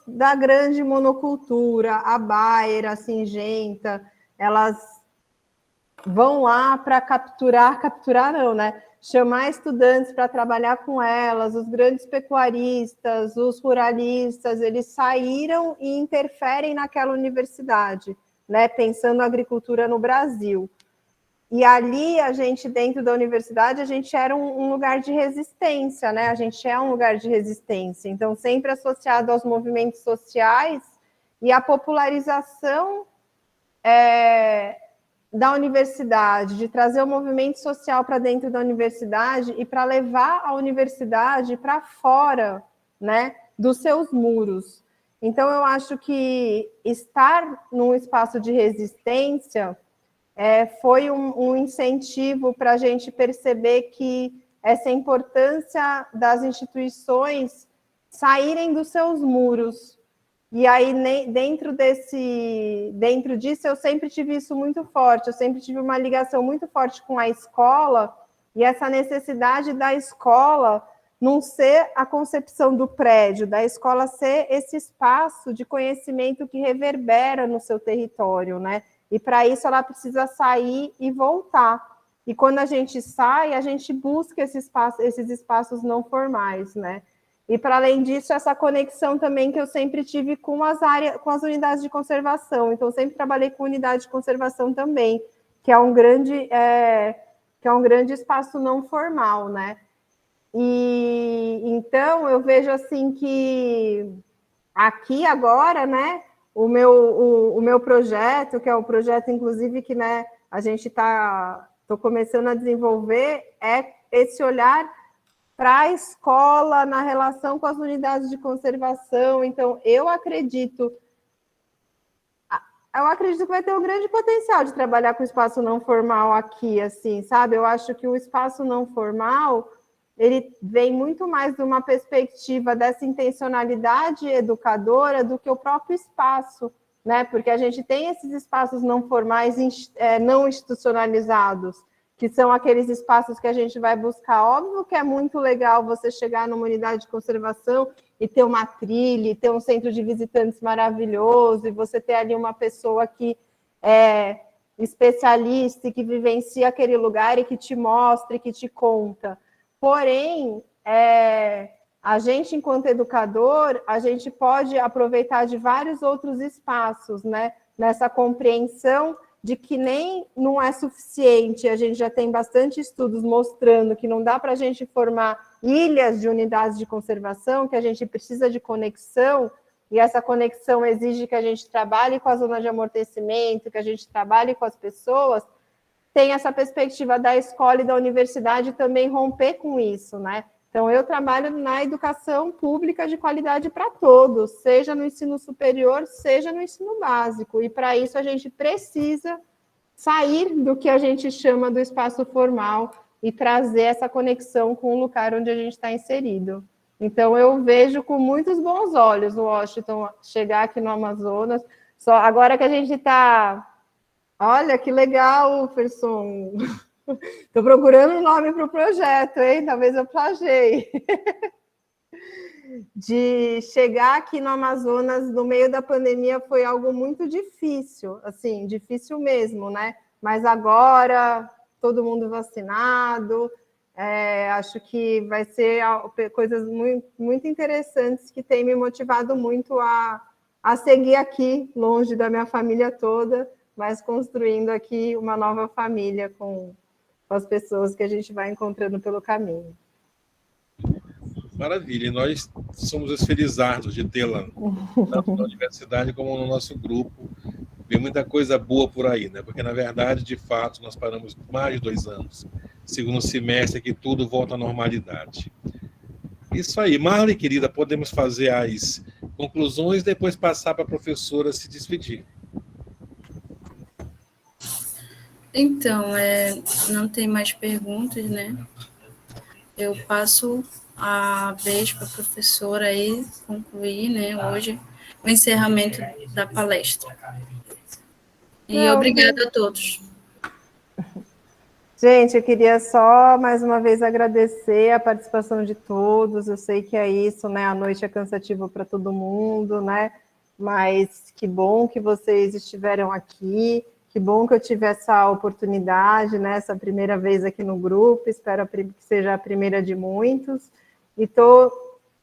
da grande monocultura, a Bayer, a Singenta, elas vão lá para capturar não, né? Chamar estudantes para trabalhar com elas, os grandes pecuaristas, os ruralistas, eles saíram e interferem naquela universidade, né? Pensando a agricultura no Brasil. E ali, a gente, dentro da universidade, a gente era um lugar de resistência, né? A gente é um lugar de resistência. Então, sempre associado aos movimentos sociais e à popularização da universidade, de trazer o movimento social para dentro da universidade e para levar a universidade para fora, né, dos seus muros. Então, eu acho que estar num espaço de resistência foi um incentivo para a gente perceber que essa importância das instituições saírem dos seus muros. E aí, dentro disso, eu sempre tive isso muito forte, eu sempre tive uma ligação muito forte com a escola, e essa necessidade da escola não ser a concepção do prédio, da escola ser esse espaço de conhecimento que reverbera no seu território, né? E para isso ela precisa sair e voltar. E quando a gente sai, a gente busca esses espaços não formais, né? E, para além disso, essa conexão também que eu sempre tive com as unidades de conservação. Então, eu sempre trabalhei com unidade de conservação também, que é um grande espaço não formal, né? E então eu vejo assim que aqui agora, né, o meu projeto, que é o projeto, inclusive, que, né, a gente tô começando a desenvolver, é esse olhar para a escola, na relação com as unidades de conservação. Então, eu acredito que vai ter um grande potencial de trabalhar com o espaço não formal aqui, assim, sabe? Eu acho que o espaço não formal, ele vem muito mais de uma perspectiva dessa intencionalidade educadora do que o próprio espaço, né? Porque a gente tem esses espaços não formais, não institucionalizados, que são aqueles espaços que a gente vai buscar. Óbvio que é muito legal você chegar numa unidade de conservação e ter uma trilha, e ter um centro de visitantes maravilhoso, e você ter ali uma pessoa que é especialista e que vivencia aquele lugar e que te mostra e que te conta. Porém, a gente, enquanto educador, a gente pode aproveitar de vários outros espaços, né? Nessa compreensão de que nem não é suficiente, a gente já tem bastante estudos mostrando que não dá para a gente formar ilhas de unidades de conservação, que a gente precisa de conexão, e essa conexão exige que a gente trabalhe com a zona de amortecimento, que a gente trabalhe com as pessoas. Tem essa perspectiva da escola e da universidade também romper com isso, né? Então, eu trabalho na educação pública de qualidade para todos, seja no ensino superior, seja no ensino básico. E, para isso, a gente precisa sair do que a gente chama do espaço formal e trazer essa conexão com o lugar onde a gente está inserido. Então, eu vejo com muitos bons olhos o Washington chegar aqui no Amazonas. Só agora que a gente está... Olha, que legal, Ferson. Estou procurando um nome para o projeto, hein? Talvez eu plagiei. De chegar aqui no Amazonas no meio da pandemia foi algo muito difícil, assim, difícil mesmo, né? Mas agora, todo mundo vacinado, acho que vai ser coisas muito, muito interessantes que têm me motivado muito a a seguir aqui, longe da minha família toda, mas construindo aqui uma nova família com as pessoas que a gente vai encontrando pelo caminho. Maravilha, e nós somos os felizardos de tê-la, tanto na universidade como no nosso grupo. Tem muita coisa boa por aí, né? Porque, na verdade, de fato, nós paramos mais de 2 anos. Segundo semestre que tudo volta à normalidade. Isso aí. Marley, querida, podemos fazer as conclusões e depois passar para a professora se despedir. Então, não tem mais perguntas, né? Eu passo a vez para a professora aí concluir, né, hoje, o encerramento da palestra. E obrigada a todos. Gente, eu queria só, mais uma vez, agradecer a participação de todos. Eu sei que é isso, né? A noite é cansativa para todo mundo, né? Mas que bom que vocês estiveram aqui. Que bom que eu tive essa oportunidade, né? Essa primeira vez aqui no grupo. Espero que seja a primeira de muitos. E estou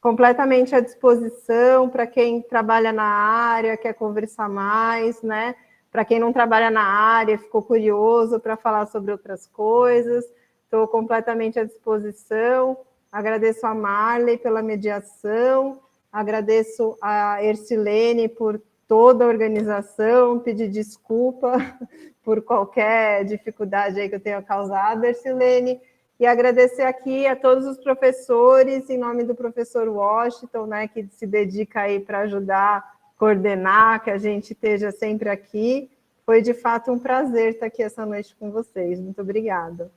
completamente à disposição para quem trabalha na área, quer conversar mais, né? Para quem não trabalha na área, ficou curioso para falar sobre outras coisas, estou completamente à disposição. Agradeço a Marley pela mediação, agradeço a Ercilene por toda a organização, pedir desculpa por qualquer dificuldade aí que eu tenha causado, Ercilene, e agradecer aqui a todos os professores, em nome do professor Washington, né, que se dedica aí para ajudar coordenar, que a gente esteja sempre aqui. Foi, de fato, um prazer estar aqui essa noite com vocês. Muito obrigada.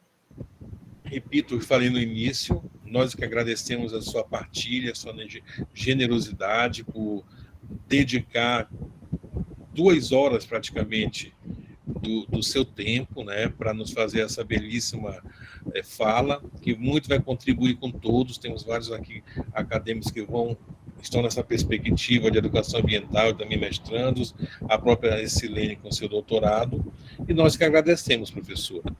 Repito o que falei no início, nós que agradecemos a sua partilha, a sua generosidade por dedicar 2 horas, praticamente, do seu tempo, né, para nos fazer essa belíssima fala, que muito vai contribuir com todos. Temos vários aqui acadêmicos que estão nessa perspectiva de educação ambiental, também mestrandos, a própria Ercilene com seu doutorado, e nós que agradecemos, professora.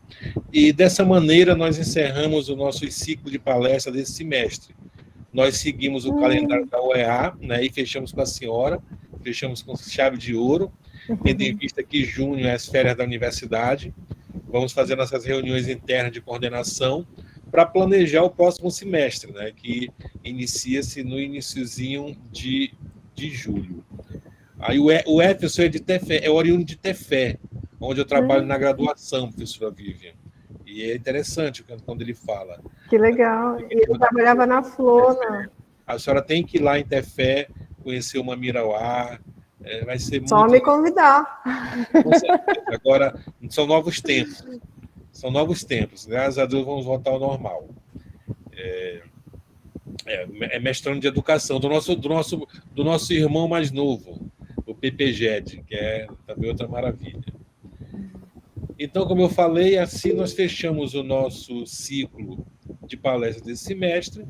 E dessa maneira nós encerramos o nosso ciclo de palestra desse semestre. Nós seguimos o calendário da UEA, né, e fechamos com a senhora, fechamos com chave de ouro, tendo em vista que junho é as férias da universidade. Vamos fazer nossas reuniões internas de coordenação para planejar o próximo semestre, né, que inicia-se no iniciozinho de julho. Aí o Efferson é oriundo de Tefé, onde eu trabalho na graduação, professora Vivian. E é interessante quando ele fala. Que legal. E ele trabalhava na Flona. A senhora tem que ir lá em Tefé, conhecer uma Mirauá. Vai ser só muito... me convidar. Com certeza. Agora, são novos tempos. São novos tempos. Graças a Deus vamos voltar ao normal. É mestrando de educação do nosso irmão mais novo, o PPGED, que é também outra maravilha. Então, como eu falei, assim nós fechamos o nosso ciclo de palestras desse semestre.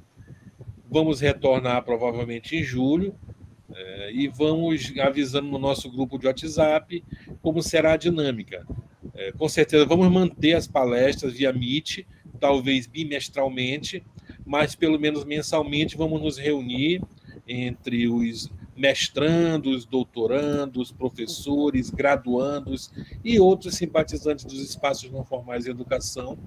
Vamos retornar provavelmente em julho e vamos avisando no nosso grupo de WhatsApp como será a dinâmica. Com certeza vamos manter as palestras via Meet, talvez bimestralmente, mas pelo menos mensalmente vamos nos reunir entre os mestrandos, doutorandos, professores, graduandos e outros simpatizantes dos espaços não formais de educação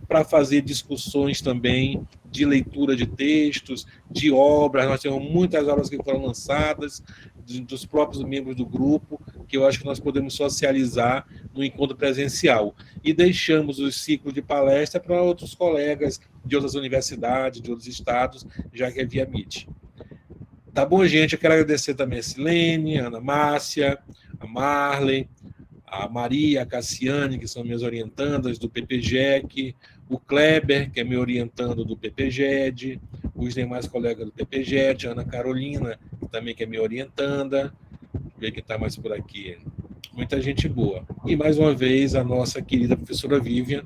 para fazer discussões também de leitura de textos, de obras. Nós temos muitas obras que foram lançadas, dos próprios membros do grupo, que eu acho que nós podemos socializar no encontro presencial. E deixamos o ciclo de palestra para outros colegas de outras universidades, de outros estados, já que é via Meet. Tá bom, gente? Eu quero agradecer também a Silene, a Ana Márcia, a Marley, a Maria, a Cassiane, que são minhas orientandas do PPGEC, o Kleber, que é meu orientando do PPGED, os demais colegas do PPGED, a Ana Carolina, que também que é minha orientanda, ver quem está mais por aqui. Muita gente boa. E, mais uma vez, a nossa querida professora Vivian.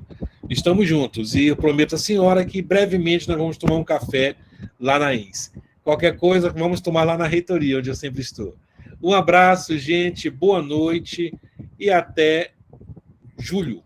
Estamos juntos. E eu prometo à senhora que, brevemente, nós vamos tomar um café lá na INS. Qualquer coisa, vamos tomar lá na reitoria, onde eu sempre estou. Um abraço, gente. Boa noite e até julho.